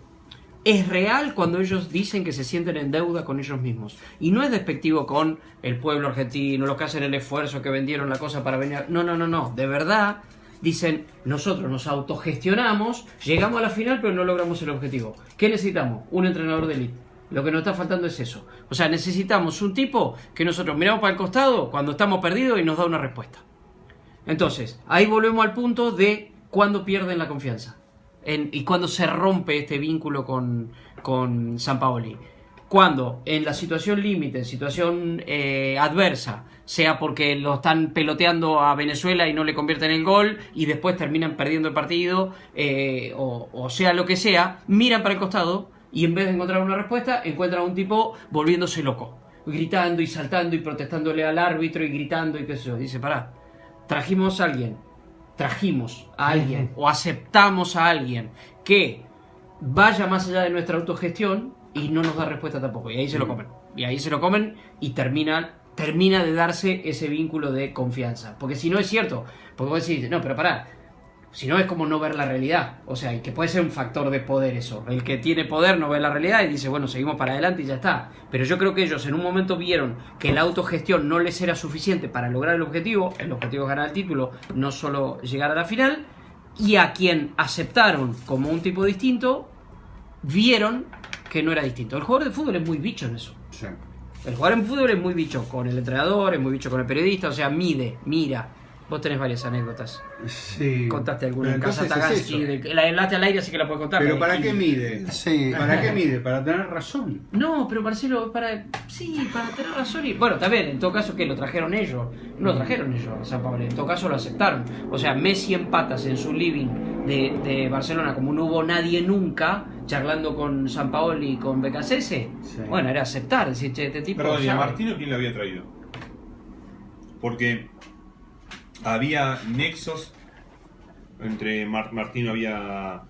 es real cuando ellos dicen que se sienten en deuda con ellos mismos. Y no es despectivo con el pueblo argentino, los que hacen el esfuerzo, que vendieron la cosa para venir. No. De verdad, dicen, nosotros nos autogestionamos, llegamos a la final, pero no logramos el objetivo. ¿Qué necesitamos? Un entrenador de elite. Lo que nos está faltando es eso. O sea, necesitamos un tipo que nosotros miramos para el costado cuando estamos perdidos y nos da una respuesta. Entonces, ahí volvemos al punto de cuando pierden la confianza y cuando se rompe este vínculo con Sampaoli. Cuando en la situación límite, en situación adversa, sea porque lo están peloteando a Venezuela y no le convierten el gol y después terminan perdiendo el partido, o sea lo que sea, miran para el costado y en vez de encontrar una respuesta, encuentran a un tipo volviéndose loco. gritando y saltando y protestándole al árbitro y gritando y qué sé yo. Dice, pará, trajimos a alguien o aceptamos a alguien que vaya más allá de nuestra autogestión y no nos da respuesta tampoco. Y ahí se lo comen. Y ahí se lo comen y termina de darse ese vínculo de confianza. Porque si no es cierto, porque vos decís, no, pero pará, si no es como no ver la realidad. O sea, y que puede ser un factor de poder eso. El que tiene poder no ve la realidad y dice, bueno, seguimos para adelante y ya está. Pero yo creo que ellos en un momento vieron que la autogestión no les era suficiente para lograr el objetivo es ganar el título, no solo llegar a la final, y a quien aceptaron como un tipo distinto, vieron que no era distinto. El jugador de fútbol es muy bicho en eso. Sí. El jugador en fútbol es muy bicho con el entrenador, es muy bicho con el periodista, o sea, mira. Vos tenés varias anécdotas. Sí. Contaste alguna en Pero casa entonces es Tagansky, eso. la enlace al aire así que la puedes contar. Pero la de ¿para Kimi. qué mide? Sí. ¿Para qué mide? Para tener razón. No, pero Marcelo, para tener razón. Y, bueno, también, en todo caso, que lo trajeron ellos. No lo trajeron ellos a San Pablo, en todo caso lo aceptaron. O sea, Messi en patas en su living de Barcelona, como no hubo nadie nunca, charlando con San Paolo y con Becasese. Sí. Bueno, era aceptar, decir, che, este tipo. Perdón, ¿y a sabe. Martino quién lo había traído? Porque había nexos entre Martino había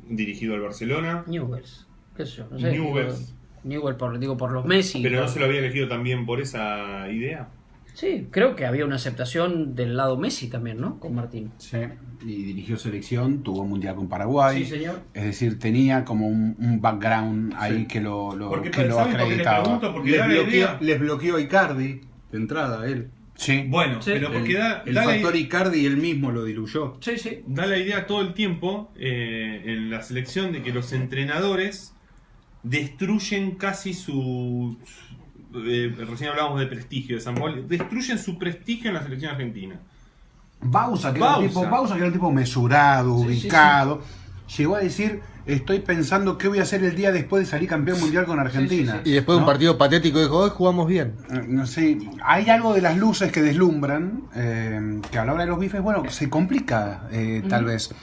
dirigido al Barcelona, Newells, qué sé yo, no sé. Newell's. Newell por los Messi. pero no se lo había elegido también por esa idea. Sí, creo que había una aceptación del lado Messi también, ¿no? Con Martín. Sí, y dirigió selección, tuvo un mundial con Paraguay. Sí, señor. Es decir, tenía como un background ahí Sí. que lo Porque, que lo ¿saben por qué le acreditaba. pregunto? Porque da la idea. Les bloqueó a Icardi de entrada a él. Sí. Bueno, Sí. pero porque El da factor la, Icardi él mismo lo diluyó. Sí, sí. da la idea todo el tiempo en la selección de que los entrenadores destruyen casi recién hablábamos de prestigio de San Paolo, destruyen su prestigio en la selección argentina. Bausa, que era un tipo mesurado, Sí, ubicado, llegó a decir, estoy pensando qué voy a hacer el día después de salir campeón mundial con Argentina. Y después de un ¿no? partido patético dijo, hoy jugamos bien. No sé, hay algo de las luces que deslumbran, que a la hora de los bifes, bueno, se complica tal vez.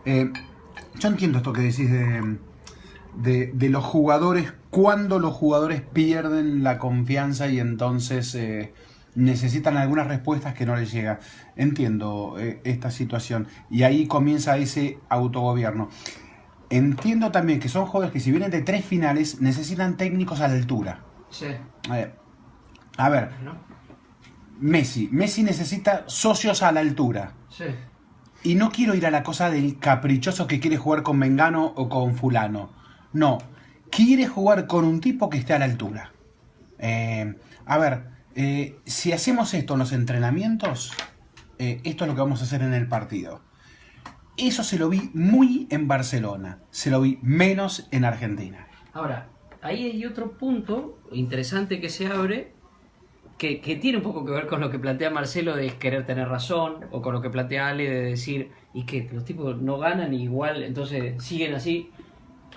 Yo entiendo esto que decís de los jugadores, cuando los jugadores pierden la confianza y entonces necesitan algunas respuestas que no les llega. Entiendo esta situación y ahí comienza ese autogobierno. Entiendo también que son jugadores que si vienen de 3 finales necesitan técnicos a la altura. Sí. A ver, ¿No? Messi necesita socios a la altura. Sí. Y no quiero ir a la cosa del caprichoso que quiere jugar con Mengano o con fulano. No, quiere jugar con un tipo que esté a la altura. Si hacemos esto en los entrenamientos, esto es lo que vamos a hacer en el partido. Eso se lo vi muy en Barcelona, se lo vi menos en Argentina. Ahora, ahí hay otro punto interesante que se abre, que tiene un poco que ver con lo que plantea Marcelo de querer tener razón, o con lo que plantea Ale de decir, y que los tipos no ganan igual, entonces siguen así.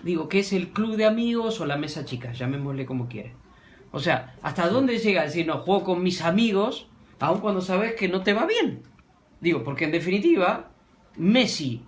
Digo, ¿qué es el club de amigos o la mesa chica? Llamémosle como quiere. O sea, ¿hasta dónde llega a decir, no, juego con mis amigos, aun cuando sabes que no te va bien? Digo, porque en definitiva, Messi,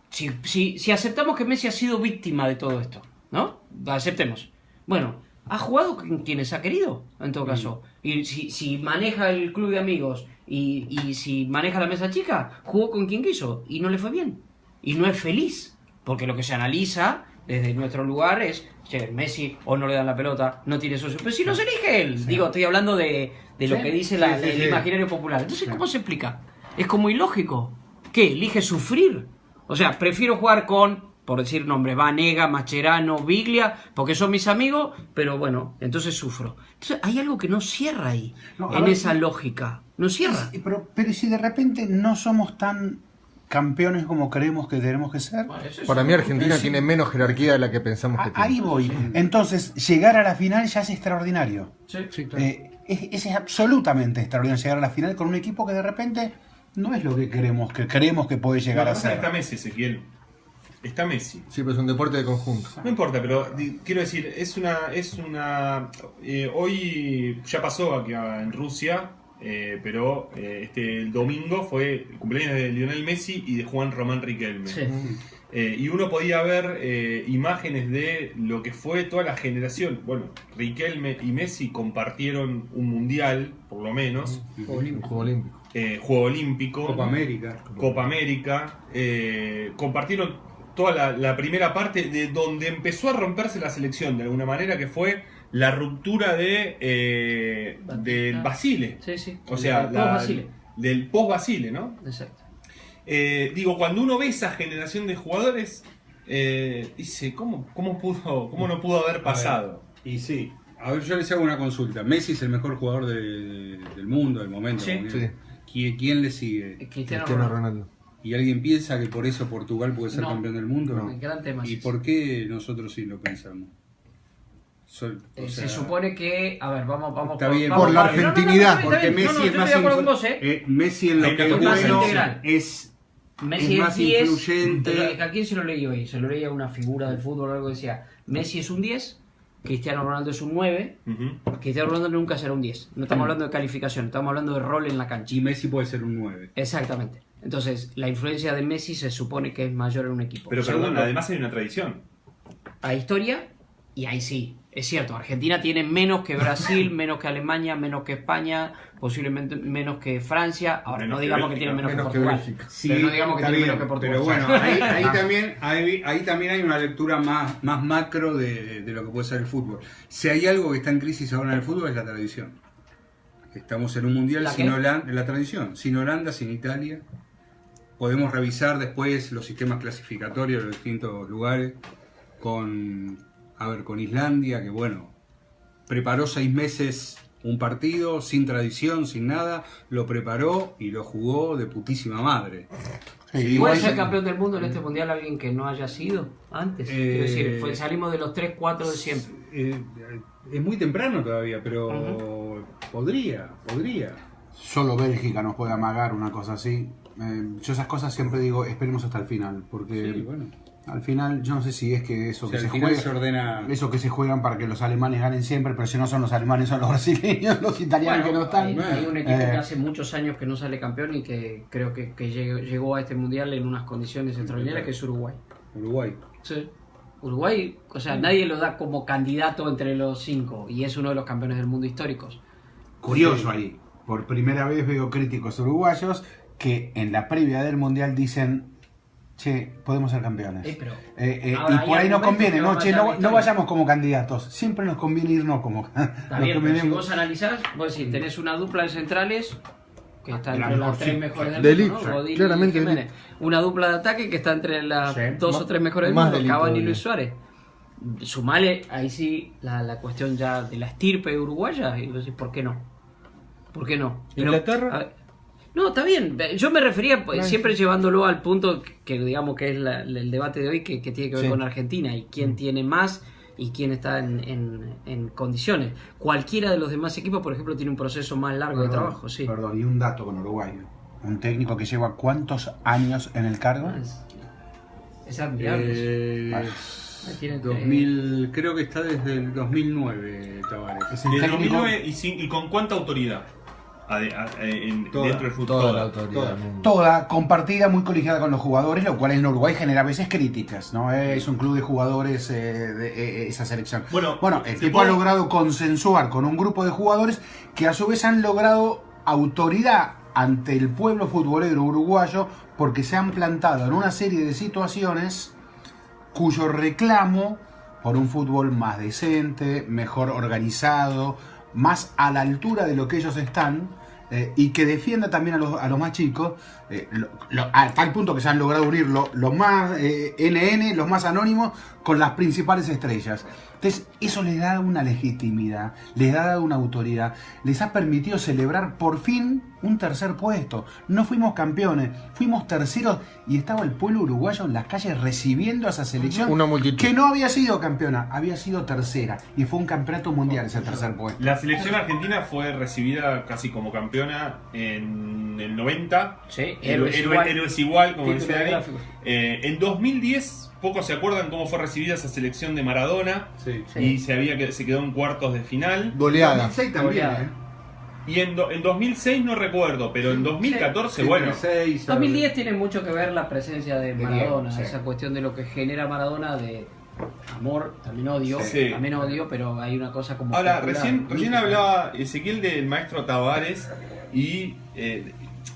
si aceptamos que Messi ha sido víctima de todo esto, ¿no? Aceptemos. Bueno, ha jugado con quienes ha querido, en todo caso. Y si maneja el club de amigos y si maneja la mesa chica, jugó con quien quiso y no le fue bien. Y no es feliz, porque lo que se analiza desde nuestro lugar es, che, Messi o no le dan la pelota, no tiene socio. Pero si los elige él, digo, estoy hablando de lo que dice el imaginario popular. Entonces, ¿cómo se explica? Es como ilógico. ¿Qué? ¿Elige sufrir? O sea, prefiero jugar con, por decir nombres, Vanega, Mascherano, Biglia, porque son mis amigos, pero bueno, entonces sufro. Entonces, hay algo que no cierra ahí, No, a en ver, esa lógica. No cierra. Pero si de repente no somos tan campeones como creemos que tenemos que ser. Para mí Argentina tiene menos jerarquía de la que pensamos que tiene. Ahí voy. Entonces, llegar a la final ya es extraordinario. Sí, claro. Es absolutamente extraordinario llegar a la final con un equipo que de repente no es lo que creemos que puede llegar a ser. Está Messi, Ezequiel. Está Messi. Sí, pero es un deporte de conjunto. No importa, pero quiero decir, hoy ya pasó aquí en Rusia, pero el domingo fue el cumpleaños de Lionel Messi y de Juan Román Riquelme. Sí. Y uno podía ver imágenes de lo que fue toda la generación. Bueno, Riquelme y Messi compartieron un mundial, por lo menos. Juego olímpico. Juego olímpico. Copa América. Copa América. Compartieron toda la primera parte de donde empezó a romperse la selección, de alguna manera, que fue la ruptura del Basile. Sí, sí. O sea, Post-Basile. del post-Basile, ¿no? Exacto. Digo, cuando uno ve esa generación de jugadores, dice, ¿cómo no pudo haber pasado? Y sí. A ver, yo les hago una consulta. Messi es el mejor jugador del mundo, del momento. Sí. ¿Quién le sigue? Cristiano Cristiano Ronaldo. Ronaldo. ¿Y alguien piensa que por eso Portugal puede ser No. campeón del mundo? No. Gran tema ¿Y ese. por qué nosotros sí lo pensamos? Se supone que, a ver, vamos Está bien, vamos, por la vamos. argentinidad, Está porque bien. Messi yo es estoy más de acuerdo con vos, ¿eh? Messi en lo Hay que una es cosa bueno integral. es Messi más 10, influyente. ¿A quién se lo leí hoy? Se lo leía una figura del fútbol o algo que decía, Messi es un 10, Cristiano Ronaldo es un 9, Ujú. Cristiano Ronaldo nunca será un 10. No estamos hablando de calificación, estamos hablando de rol en la cancha. Y Messi puede ser un 9. Exactamente. Entonces, la influencia de Messi se supone que es mayor en un equipo. Pero perdón, Segundo, además hay una tradición. hay historia y ahí sí. Es cierto, Argentina tiene menos que Brasil, menos que Alemania, menos que España, posiblemente menos que Francia. Ahora, Menos no que digamos que Bélgica, tiene menos que menos que Portugal. Bélgica. Pero no digamos que está tiene bien, menos que Portugal. pero bueno, ahí también hay una lectura más macro de lo que puede ser el fútbol. Si hay algo que está en crisis ahora en el fútbol es la tradición. Estamos en un mundial ¿La sin qué? Holanda, la tradición, sin Holanda, sin Italia. Podemos revisar después los sistemas clasificatorios de los distintos lugares con Islandia, que bueno, preparó 6 meses un partido sin tradición, sin nada, lo preparó y lo jugó de putísima madre. Sí, ¿Puede igual ser campeón del mundo en este mundial alguien que no haya sido antes? Quiero decir, salimos de los 3-4 de siempre. Es muy temprano todavía, pero podría. solo Bélgica nos puede amagar una cosa así. Yo esas cosas siempre digo, esperemos hasta el final, porque Sí, bueno. al final yo no sé si es que eso O sea, que al se final juega, se ordena. eso que se juegan para que los alemanes ganen siempre, pero si no son los alemanes son los brasileños, los italianos que no están. Hay un equipo que hace muchos años que no sale campeón y que creo que llegó a este mundial en unas condiciones extraordinarias, que es Uruguay. Uruguay. Sí. Uruguay, o sea, nadie lo da como candidato entre los 5 y es uno de los campeones del mundo históricos. Curioso ahí, por primera vez veo críticos uruguayos que en la previa del mundial dicen, che, podemos ser campeones. Pero Y ahora por hay ahí nos argumentos conviene, que no, van a che, marcar la no historia. vayamos como candidatos, siempre nos conviene irnos como Está bien, pero si vos analizás, vos decís, tenés una dupla de centrales que está La entre las mejor, 3 sí. mejores del Delito, mundo, ¿no? Godín y claramente Jiménez. Una dupla de ataque que está entre las Sí. 2 o 3 mejores del Más mundo, delito Cavani y todavía. Luis Suárez. Sumale ahí sí la cuestión ya de la estirpe uruguaya y vos decís, ¿por qué no? ¿Por qué no? ¿Inglaterra? A ver, no, está bien. Yo me refería pues, siempre llevándolo al punto que digamos que es el debate de hoy que tiene que ver Sí. con Argentina y quién tiene más y quién está en condiciones. Cualquiera de los demás equipos, por ejemplo, tiene un proceso más largo de trabajo, sí. Perdón, y un dato con Uruguay. Un técnico que lleva ¿cuántos años en el cargo? Es admirable. Vale. Ahí tiene, 2000, creo que está desde el 2009, Tavares. Es el Desde técnico- 2009 y con cuánta autoridad Toda, dentro del fútbol. Toda la autoridad del mundo. Toda compartida, muy colegiada con los jugadores, lo cual en Uruguay genera a veces críticas, ¿no? Es un club de jugadores de esa selección. Bueno, el ¿se tipo ha puede- logrado consensuar con un grupo de jugadores que a su vez han logrado autoridad ante el pueblo futbolero uruguayo porque se han plantado en una serie de situaciones cuyo reclamo por un fútbol más decente, mejor organizado, más a la altura de lo que ellos están, y que defienda también a los más chicos, a tal punto que se han logrado unir los más NN, los más anónimos, con las principales estrellas. Entonces, eso les da una legitimidad, les da una autoridad, les ha permitido celebrar por fin un tercer puesto. No fuimos campeones, fuimos terceros y estaba el pueblo uruguayo en las calles recibiendo a esa selección Una multitud. que no había sido campeona, había sido tercera y fue un campeonato mundial ese tercer puesto. La selección argentina fue recibida casi como campeona en el 90. Sí, héroes igual, como Título dice Dani. gráfico. En 2010, pocos se acuerdan cómo fue recibida esa selección de Maradona. Sí. Sí. Y se quedó en cuartos de final. Goleada. 2006 también, Goleada. Y en 2006 no recuerdo, pero en 2014, bueno. 2006, 2010 tiene mucho que ver la presencia de Maradona, Diego, sí. esa cuestión de lo que genera Maradona de amor, también odio, Sí. también odio, pero hay una cosa como... Ahora, popular, recién mítica. hablaba Ezequiel del maestro Tavares y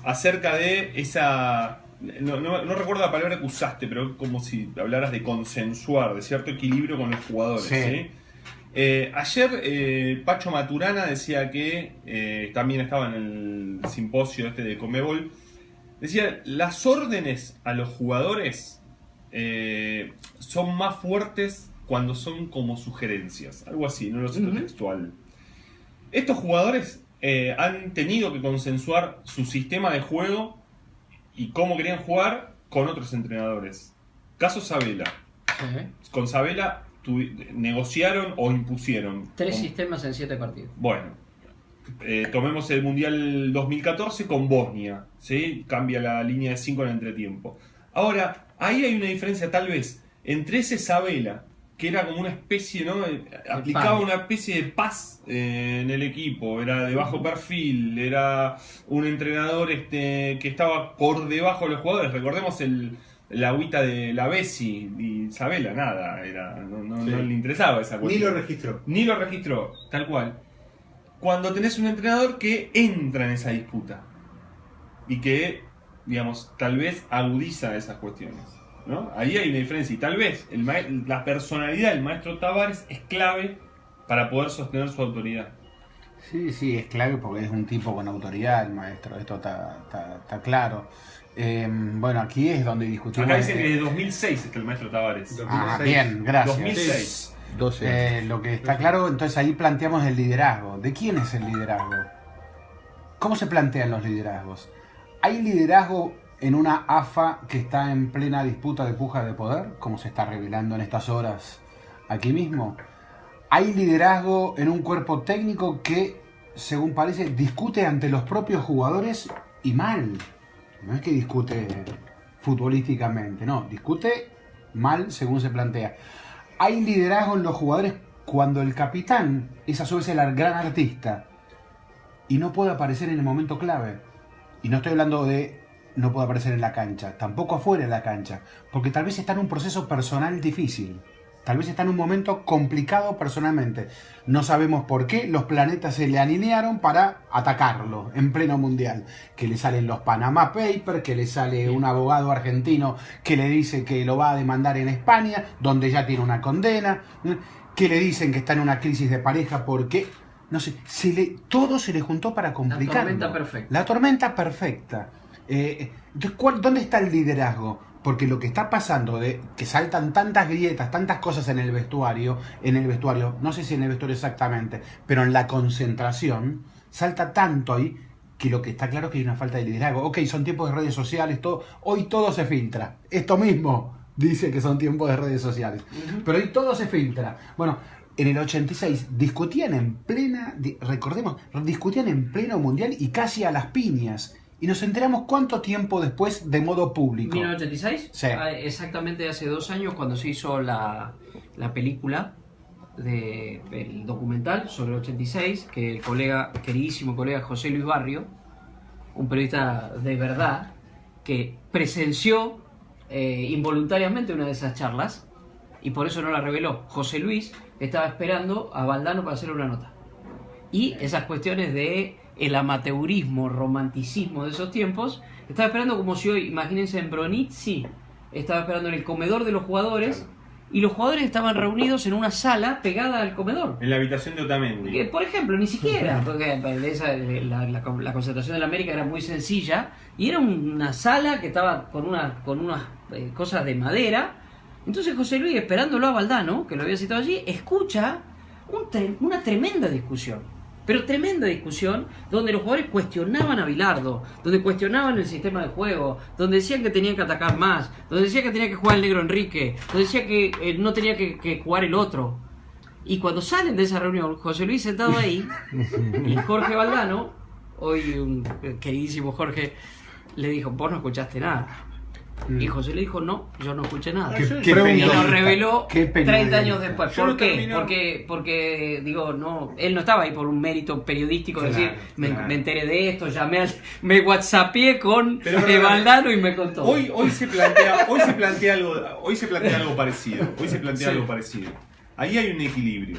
acerca de esa... No recuerdo la palabra que usaste, pero como si hablaras de consensuar, de cierto equilibrio con los jugadores. Sí. ¿Sí? Ayer Pacho Maturana decía que, también estaba en el simposio este de Conmebol, decía, las órdenes a los jugadores son más fuertes cuando son como sugerencias, algo así, no lo cito textual. Estos jugadores han tenido que consensuar su sistema de juego y cómo querían jugar con otros entrenadores. Caso Sabela. Sí. Con Sabela negociaron o impusieron. 3 sistemas en 7 partidos. Bueno, tomemos el Mundial 2014 con Bosnia, ¿sí? Cambia la línea de 5 en el entretiempo. Ahora, ahí hay una diferencia tal vez entre ese Sabela, que era como una especie, ¿no? Aplicaba una especie de paz en el equipo, era de bajo perfil, era un entrenador que estaba por debajo de los jugadores. Recordemos la agüita de la Bessi y Sabela, nada, no le interesaba esa Ni cuestión. lo registró. Registró, tal cual. Cuando tenés un entrenador que entra en esa disputa y que, digamos, tal vez agudiza esas cuestiones, ¿no? Ahí hay una diferencia y tal vez la personalidad del maestro Tavares es clave para poder sostener su autoridad. Sí, es clave porque es un tipo con autoridad el maestro, esto está claro. Bueno, aquí es donde discutimos... Acá dice que desde 2006 está el maestro Tavares. 2006. Bien, gracias. 2006. 12 años. Lo que está claro, entonces ahí planteamos el liderazgo. ¿De quién es el liderazgo? ¿Cómo se plantean los liderazgos? ¿Hay liderazgo en una AFA que está en plena disputa de puja de poder, como se está revelando en estas horas aquí mismo? ¿Hay liderazgo en un cuerpo técnico que, según parece, discute ante los propios jugadores y mal? No es que discute futbolísticamente, no, discute mal según se plantea. ¿Hay liderazgo en los jugadores cuando el capitán es a su vez el gran artista y no puede aparecer en el momento clave? Y no estoy hablando de no puede aparecer en la cancha, tampoco afuera de la cancha, porque tal vez está en un proceso personal difícil. Tal vez está en un momento complicado personalmente. No sabemos por qué los planetas se le alinearon para atacarlo en pleno mundial. Que le salen los Panama Papers, que le sale un abogado argentino que le dice que lo va a demandar en España, donde ya tiene una condena. Que le dicen que está en una crisis de pareja porque, no sé, todo se le juntó para complicarlo. La tormenta perfecta. La tormenta perfecta. Entonces, ¿dónde está el liderazgo? Porque lo que está pasando de que saltan tantas grietas, tantas cosas en el vestuario, no sé si en el vestuario exactamente, pero en la concentración, salta tanto ahí que lo que está claro es que hay una falta de liderazgo. Ok, son tiempos de redes sociales, hoy todo se filtra. Esto mismo dice que son tiempos de redes sociales. Pero hoy todo se filtra. Bueno, en el 86 discutían en pleno mundial y casi a las piñas. Y nos enteramos cuánto tiempo después de modo público. 1986, Sí. Exactamente hace 2 años cuando se hizo la película, el documental sobre el 86, que el queridísimo colega José Luis Barrio, un periodista de verdad, que presenció involuntariamente una de esas charlas, y por eso no la reveló. José Luis estaba esperando a Valdano para hacerle una nota. Y esas cuestiones de el amateurismo, romanticismo de esos tiempos, estaba esperando como si hoy, imagínense en Bronizzi, estaba esperando en el comedor de los jugadores, y los jugadores estaban reunidos en una sala pegada al comedor. En la habitación de Otamendi. Que, por ejemplo, ni siquiera, porque la concentración de la América era muy sencilla, y era una sala que estaba con unas cosas de madera. Entonces José Luis, esperándolo a Valdano, que lo había citado allí, escucha una tremenda discusión. Pero tremenda discusión, donde los jugadores cuestionaban a Bilardo, donde cuestionaban el sistema de juego, donde decían que tenían que atacar más, donde decían que tenía que jugar el negro Enrique, donde decía que no tenía que jugar el otro. Y cuando salen de esa reunión, José Luis sentado ahí, y Jorge Valdano, hoy un queridísimo Jorge, le dijo, vos no escuchaste nada. Y José le dijo, no, yo no escuché nada. ¿Qué Y periodista? nos reveló ¿Qué 30 periodista? años después. Yo ¿Por no qué? termino. Porque, digo, no, él no estaba ahí por un mérito periodístico, de decir, me enteré de esto, me whatsappié con Pero, Valdano y me contó. Hoy se plantea algo parecido. Ahí hay un equilibrio.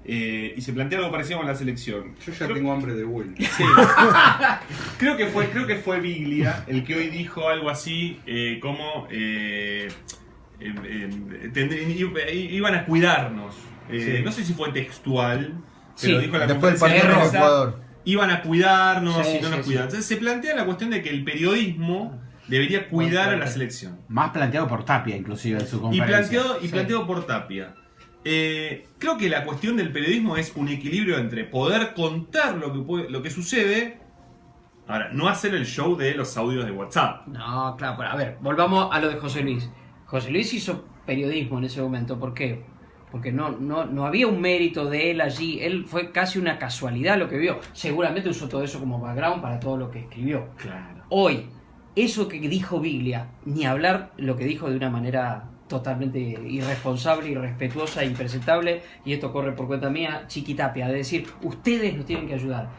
Y se plantea algo parecido con la selección. Yo ya tengo hambre de vuelta. Sí. creo que fue Biglia el que hoy dijo algo así como iban a cuidarnos. Sí. No sé si fue textual, Sí. pero dijo en la Después del conferencia de partido con prensa, Ecuador. iban a cuidarnos Sí, y no nos sí, cuidaban. Entonces se plantea la cuestión de que el periodismo debería cuidar a la selección. Más planteado por Tapia, inclusive, en su Y conferencia. planteado por Tapia. Creo que la cuestión del periodismo es un equilibrio entre poder contar lo que sucede, ahora, no hacer el show de los audios de WhatsApp. No, claro, pero a ver, volvamos a lo de José Luis. José Luis hizo periodismo en ese momento, ¿por qué? Porque no había un mérito de él allí, él fue casi una casualidad lo que vio. Seguramente usó todo eso como background para todo lo que escribió. Claro. Hoy, eso que dijo Biglia, ni hablar lo que dijo de una manera totalmente irresponsable, irrespetuosa, impresentable, y esto corre por cuenta mía, Chiquitapia, de decir, ustedes nos tienen que ayudar.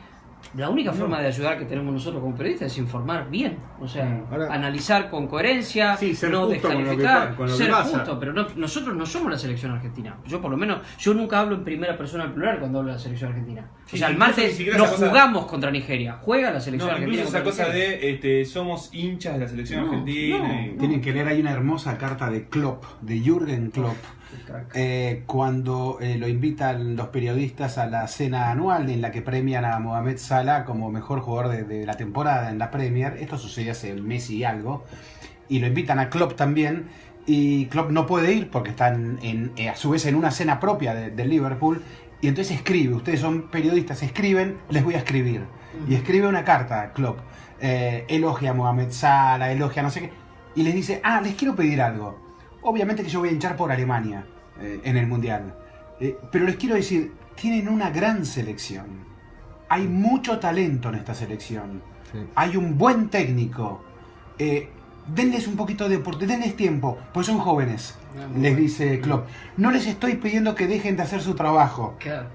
La única forma de ayudar que tenemos nosotros como periodistas es informar bien, o sea, Ahora- analizar con coherencia, Sí, ser no justo con lo que descalificar, con lo que ser pasa. justo, pero nosotros no somos la selección argentina. Yo por lo menos, yo nunca hablo en primera persona al plural cuando hablo de la selección argentina. Sí, O sea, el incluso martes ni siquiera nos esa cosa- jugamos contra Nigeria, juega la selección No, argentina. incluso esa contra cosa Nigeria. de somos hinchas de la selección No, argentina. no. y- Tienen que leer, hay una hermosa carta de Klopp, de Jürgen Klopp, cuando lo invitan los periodistas a la cena anual en la que premian a Mohamed Salah como mejor jugador de la temporada en la Premier. Esto sucedió hace un mes y algo. Y lo invitan a Klopp también. Y Klopp no puede ir porque están a su vez en una cena propia del Liverpool. Y entonces escribe, ustedes son periodistas, escriben, les voy a escribir. Y escribe una carta, Klopp. Elogia a Mohamed Salah, elogia no sé qué. Y les dice, les quiero pedir algo. Obviamente que yo voy a hinchar por Alemania en el Mundial. Pero les quiero decir, tienen una gran selección. Hay mucho talento en esta selección. Sí. Hay un buen técnico. Denles un poquito de oportunidad, denles tiempo, pues son jóvenes, les dice Klopp. No les estoy pidiendo que dejen de hacer su trabajo. Claro.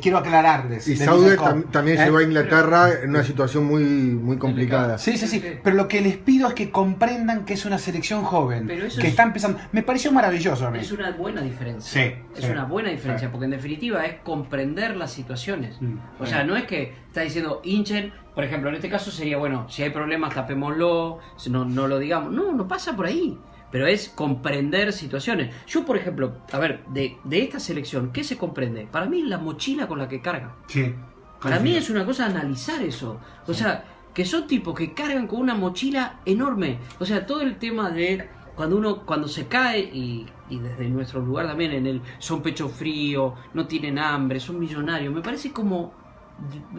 Quiero aclararles. Y les dice Southgate Klopp. también llegó a Inglaterra en una situación muy complicada. Sí. Pero lo que les pido es que comprendan que es una selección joven, Pero eso que es- está empezando. Me pareció maravilloso a mí. Es una buena diferencia. Sí, Es sí. una buena diferencia, porque en definitiva es comprender las situaciones. O sea, no es que está diciendo hinchen, por ejemplo, en este caso sería, bueno, si hay problemas tapémoslo, no lo digamos. No pasa por ahí. Pero es comprender situaciones. Yo, por ejemplo, a ver, de esta selección, ¿qué se comprende? Para mí es la mochila con la que carga. Sí. Para mí es una cosa analizar eso. O sea, que son tipos que cargan con una mochila enorme. O sea, todo el tema de cuando se cae y desde nuestro lugar también son pecho frío, no tienen hambre, son millonarios. Me parece como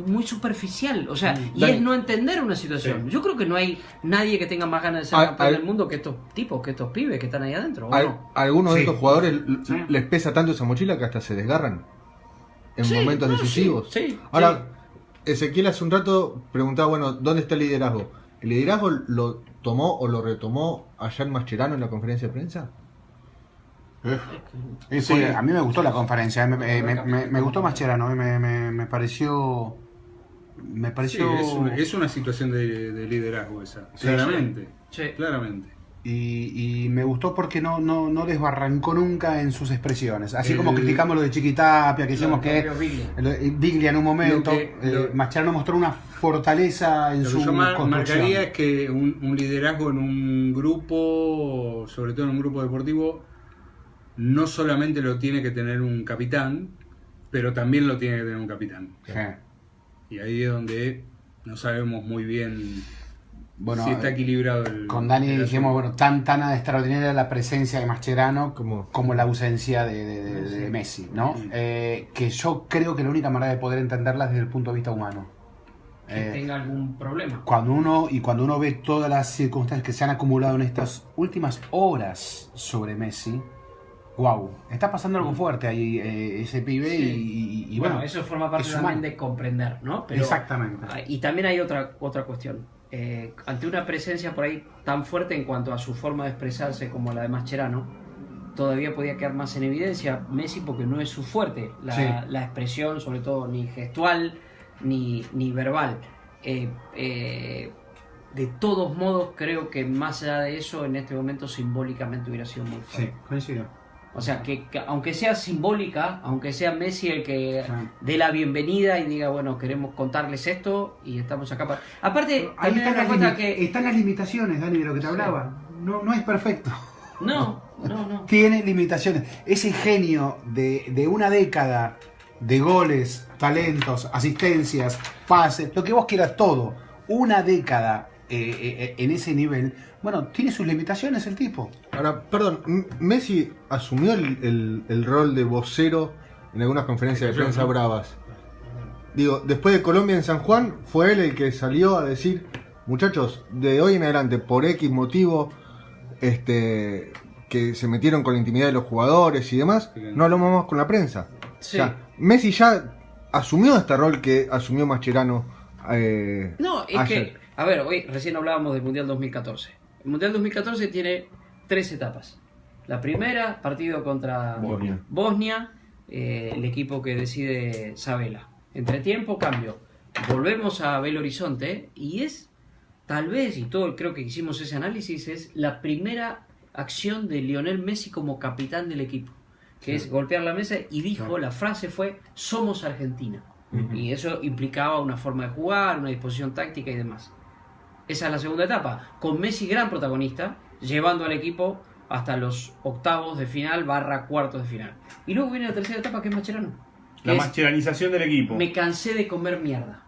muy superficial. O sea, y Dani. es no entender una situación. Sí. Yo creo que no hay nadie que tenga más ganas de ser campeón del mundo que estos tipos, que estos pibes que están ahí adentro. ¿o no? Algunos de Sí. estos jugadores Sí. les pesa tanto esa mochila que hasta se desgarran en Sí, momentos no, decisivos. sí, Ahora, Ezequiel hace un rato preguntaba, bueno, ¿dónde está el liderazgo? ¿El liderazgo lo tomó o lo retomó allá en Mascherano en la conferencia de prensa? A mí me gustó la conferencia, me gustó Mascherano, me pareció... Me Sí, pareció... es una situación de liderazgo esa, Sí, claramente. sí. Claramente. Y me gustó porque no desbarrancó nunca en sus expresiones. Así como El- criticamos lo de Chiquitapia, que decimos que propio Biglia. Biglia en un momento, Lo que- Mascherano mostró una fortaleza en Lo su que yo construcción. marcaría es que un liderazgo en un grupo, sobre todo en un grupo deportivo, no solamente lo tiene que tener un capitán, pero también lo tiene que tener un capitán. Sí. Y ahí es donde no sabemos muy bien Bueno, si está equilibrado el... con Dani el dijimos, asunto. bueno, tan extraordinaria la presencia de Mascherano como la ausencia de Messi, ¿no? Sí. Que yo creo que la única manera de poder entenderla es desde el punto de vista humano. Que Eh, tenga algún problema. cuando uno ve todas las circunstancias que se han acumulado en estas últimas horas sobre Messi, wow, está pasando algo fuerte ahí ese pibe y bueno, eso forma parte es también humano. de comprender, ¿no? Pero, Exactamente. Y también hay otra cuestión. ante una presencia por ahí tan fuerte en cuanto a su forma de expresarse como la de Mascherano, todavía podía quedar más en evidencia Messi porque no es su fuerte la expresión, sobre todo ni gestual ni verbal. De todos modos, creo que más allá de eso, en este momento simbólicamente hubiera sido muy fuerte. Sí, coincido. O sea, que aunque sea simbólica, aunque sea Messi el que dé la bienvenida y diga, bueno, queremos contarles esto y estamos acá para... Aparte, Ahí también están, hay una cosa que... están las limitaciones, Dani, de lo que te hablaba. No es perfecto. No. Tiene limitaciones. Ese genio de una década de goles, talentos, asistencias, pases, lo que vos quieras, todo. Una década en ese nivel, bueno, tiene sus limitaciones el tipo. Ahora, perdón, Messi asumió el rol de vocero en algunas conferencias de prensa bravas. Digo, después de Colombia en San Juan, fue él el que salió a decir, muchachos, de hoy en adelante, por X motivo, que se metieron con la intimidad de los jugadores y demás, no hablamos más con la prensa. Sí. O sea, Messi ya asumió este rol que asumió Mascherano. No, es ayer. que, a ver, hoy recién hablábamos del Mundial 2014. El Mundial 2014 tiene 3 etapas. La primera, partido contra Bosnia, el equipo que decide Sabela. Entretiempo, cambio. Volvemos a Belo Horizonte y es, tal vez, y todo creo que hicimos ese análisis, es la primera acción de Lionel Messi como capitán del equipo, que es golpear la mesa y dijo, la frase fue, somos Argentina. Y eso implicaba una forma de jugar, una disposición táctica y demás. Esa es la segunda etapa, con Messi gran protagonista, llevando al equipo hasta los octavos de final / cuartos de final. Y luego viene la tercera etapa, que es Mascherano. La mascheranización del equipo. Me cansé de comer mierda.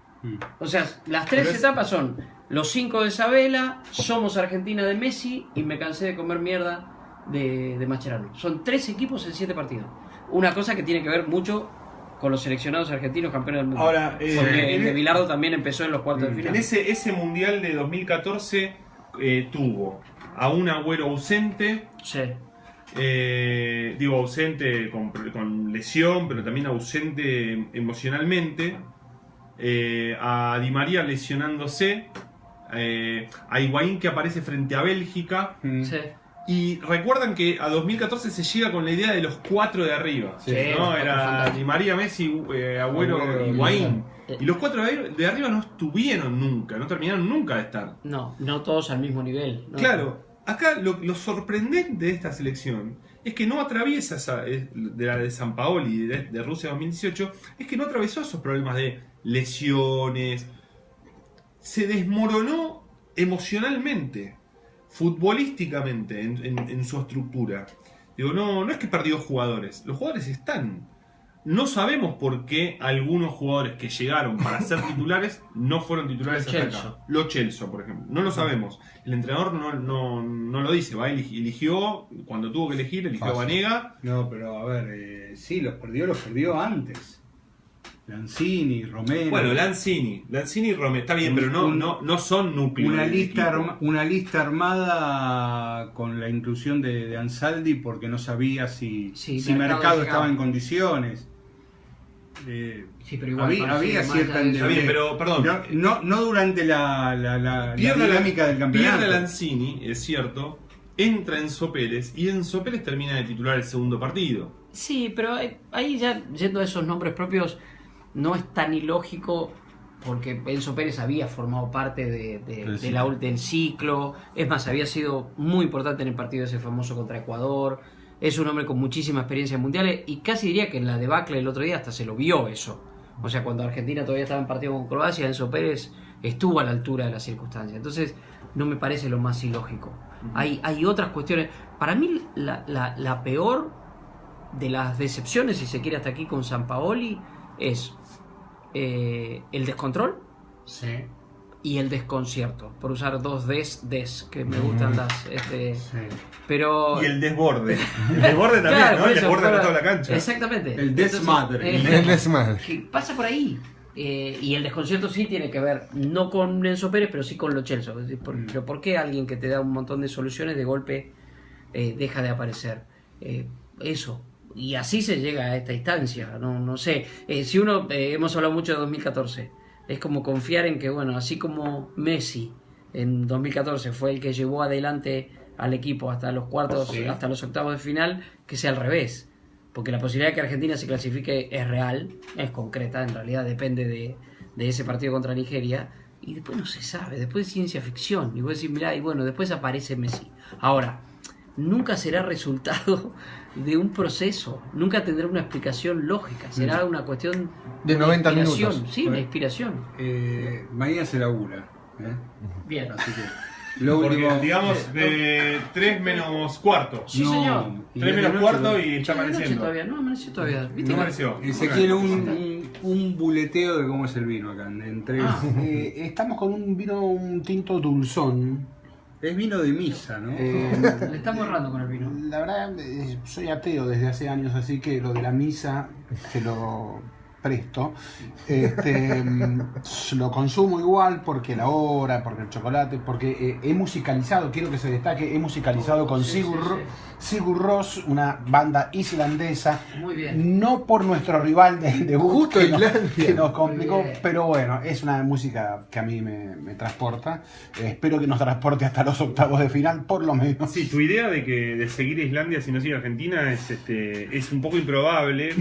O sea, las 3 etapas son los 5 de Sabela, somos Argentina de Messi y me cansé de comer mierda de Mascherano. Son 3 equipos en 7 partidos. Una cosa que tiene que ver mucho con los seleccionados argentinos campeones del mundo. Ahora, porque el de Bilardo también empezó en los cuartos de final. En ese mundial de 2014 tuvo a un Agüero ausente. Sí. Ausente con lesión, pero también ausente emocionalmente. A Di María lesionándose. A Higuaín que aparece frente a Bélgica. Sí. Y recuerdan que a 2014 se llega con la idea de los 4 de arriba. Sí, ¿no? Era Di María, Messi, Agüero y Higuaín. Y los 4 de arriba no estuvieron nunca, no terminaron nunca de estar. No todos al mismo nivel. ¿no? Claro, acá lo sorprendente de esta selección es que no atraviesa de la de Sampaoli de Rusia 2018, es que no atravesó esos problemas de lesiones, se desmoronó emocionalmente, futbolísticamente en su estructura. Digo, no es que perdió jugadores, los jugadores están. No sabemos por qué algunos jugadores que llegaron para ser titulares no fueron titulares hasta acá. Lo Celso, por ejemplo. No lo sabemos. El entrenador no lo dice. eligió, cuando tuvo que elegir, eligió a Vanega. No, pero a ver, sí, los perdió antes. Lanzini, Romero. Bueno, Lanzini y Romero. Está bien, pero no son núcleos. Una lista armada con la inclusión de Ansaldi porque no sabía si Mercado estaba en condiciones. Sí, pero igual había cierta endeblez. Pero, perdón. No durante la dinámica del campeonato. Pierde Lanzini, es cierto. Entra Enzo Pérez y Enzo Pérez termina de titular el segundo partido. Sí, pero ahí ya yendo a esos nombres propios no es tan ilógico porque Enzo Pérez había formado parte del ciclo. Es más, había sido muy importante en el partido ese famoso contra Ecuador. Es un hombre con muchísima experiencia en mundiales y casi diría que en la debacle el otro día hasta se lo vio eso. O sea, cuando Argentina todavía estaba en partido con Croacia, Enzo Pérez estuvo a la altura de las circunstancias. Entonces, no me parece lo más ilógico. Hay otras cuestiones. Para mí, la peor de las decepciones, si se quiere hasta aquí, con Sampaoli es el descontrol y el desconcierto, por usar 2 des que me gustan las pero y el desborde también, claro, ¿no? El eso, desborde de toda la cancha, exactamente, el desmadre. El desmadre. Pasa por ahí. Y el desconcierto sí tiene que ver no con Enzo Pérez, pero sí con Lo Celso. Pero ¿por qué alguien que te da un montón de soluciones de golpe deja de aparecer? Eso. Y así se llega a esta instancia. No sé. Si uno, hemos hablado mucho de 2014, es como confiar en que, bueno, así como Messi en 2014 fue el que llevó adelante al equipo hasta los cuartos, hasta los octavos de final, que sea al revés. Porque la posibilidad de que Argentina se clasifique es real, es concreta, en realidad depende de ese partido contra Nigeria. Y después no se sabe, después es ciencia ficción. Y vos decís, mirá, y bueno, después aparece Messi. Ahora, nunca será resultado de un proceso, nunca tendrá una explicación lógica, será una cuestión de 90 inspiración. minutos. Sí, una inspiración. Mañana se labura. Bien. Así que lo Porque, último, digamos, de 3 menos cuarto. Sí, señor. 3 menos cuarto y está amaneciendo. Todavía, no amaneció todavía. ¿Viste? No amaneció. Ezequiel, un buleteo de cómo es el vino acá. Entre Estamos con un tinto dulzón. es vino de misa, ¿no? Le estamos errando con el vino. La verdad, soy ateo desde hace años, así que lo de la misa se lo presto. Lo consumo igual porque la hora, porque el chocolate, porque he musicalizado, quiero que se destaque, he musicalizado con Sigur Rós, una banda islandesa. Muy bien. No por nuestro rival de Justo que nos complicó, bien. pero bueno, es una música que a mí me transporta. Espero que nos transporte hasta los octavos de final, por lo menos. Sí, tu idea de seguir a Islandia si no sigue a Argentina es un poco improbable.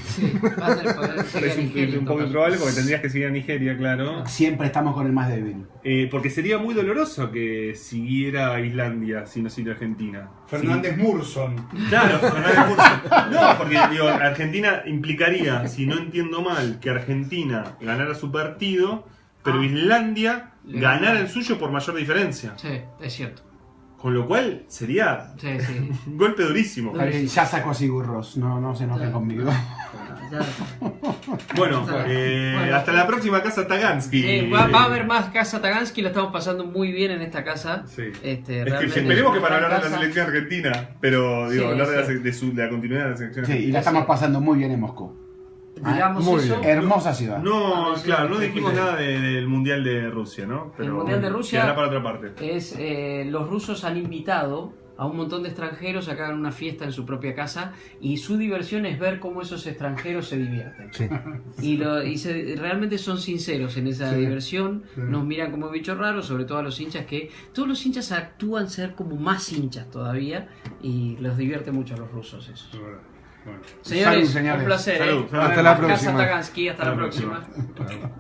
Sí, va a ser poder seguir a Es Nigeria, un poco en todo improbable caso. porque tendrías que seguir a Nigeria, claro. Siempre estamos con el más débil. Porque sería muy doloroso que siguiera a Islandia si no sigue a Argentina. Fernández Murson. Claro, Fernández Murson. No, porque digo, Argentina implicaría, si no entiendo mal, que Argentina ganara su partido, pero Islandia ganara el suyo por mayor diferencia. Sí, es cierto. Con lo cual sería Sí, sí. un golpe durísimo. Ya sacó a Sigur Rós, no se enojen conmigo. Bueno, Bueno. hasta la próxima casa Tagansky. Va a haber más casa Tagansky, la estamos pasando muy bien en esta casa. Sí. Es que esperemos que para es una hablar de la casa- selección argentina, pero digo, Sí, hablar de sí. la continuidad de la selección Sí, y argentina. la estamos pasando muy bien en Moscú. Digamos muy eso. bien. Hermosa ciudad. No, sí, claro, no sí, dijimos sí. nada del Mundial de Rusia, ¿no? El Mundial de Rusia quedará para otra parte. Es los rusos han invitado a un montón de extranjeros a que hagan una fiesta en su propia casa y su diversión es ver cómo esos extranjeros se divierten. Sí. Realmente son sinceros en esa diversión, nos miran como bichos raros, sobre todo a los hinchas, que todos los hinchas actúan ser como más hinchas todavía y los divierte mucho a los rusos eso. Bueno. Señores, Salud, señores. un placer. Salud, salud. Hasta la Casa próxima. Tagansky, hasta la Hasta la próxima. próxima.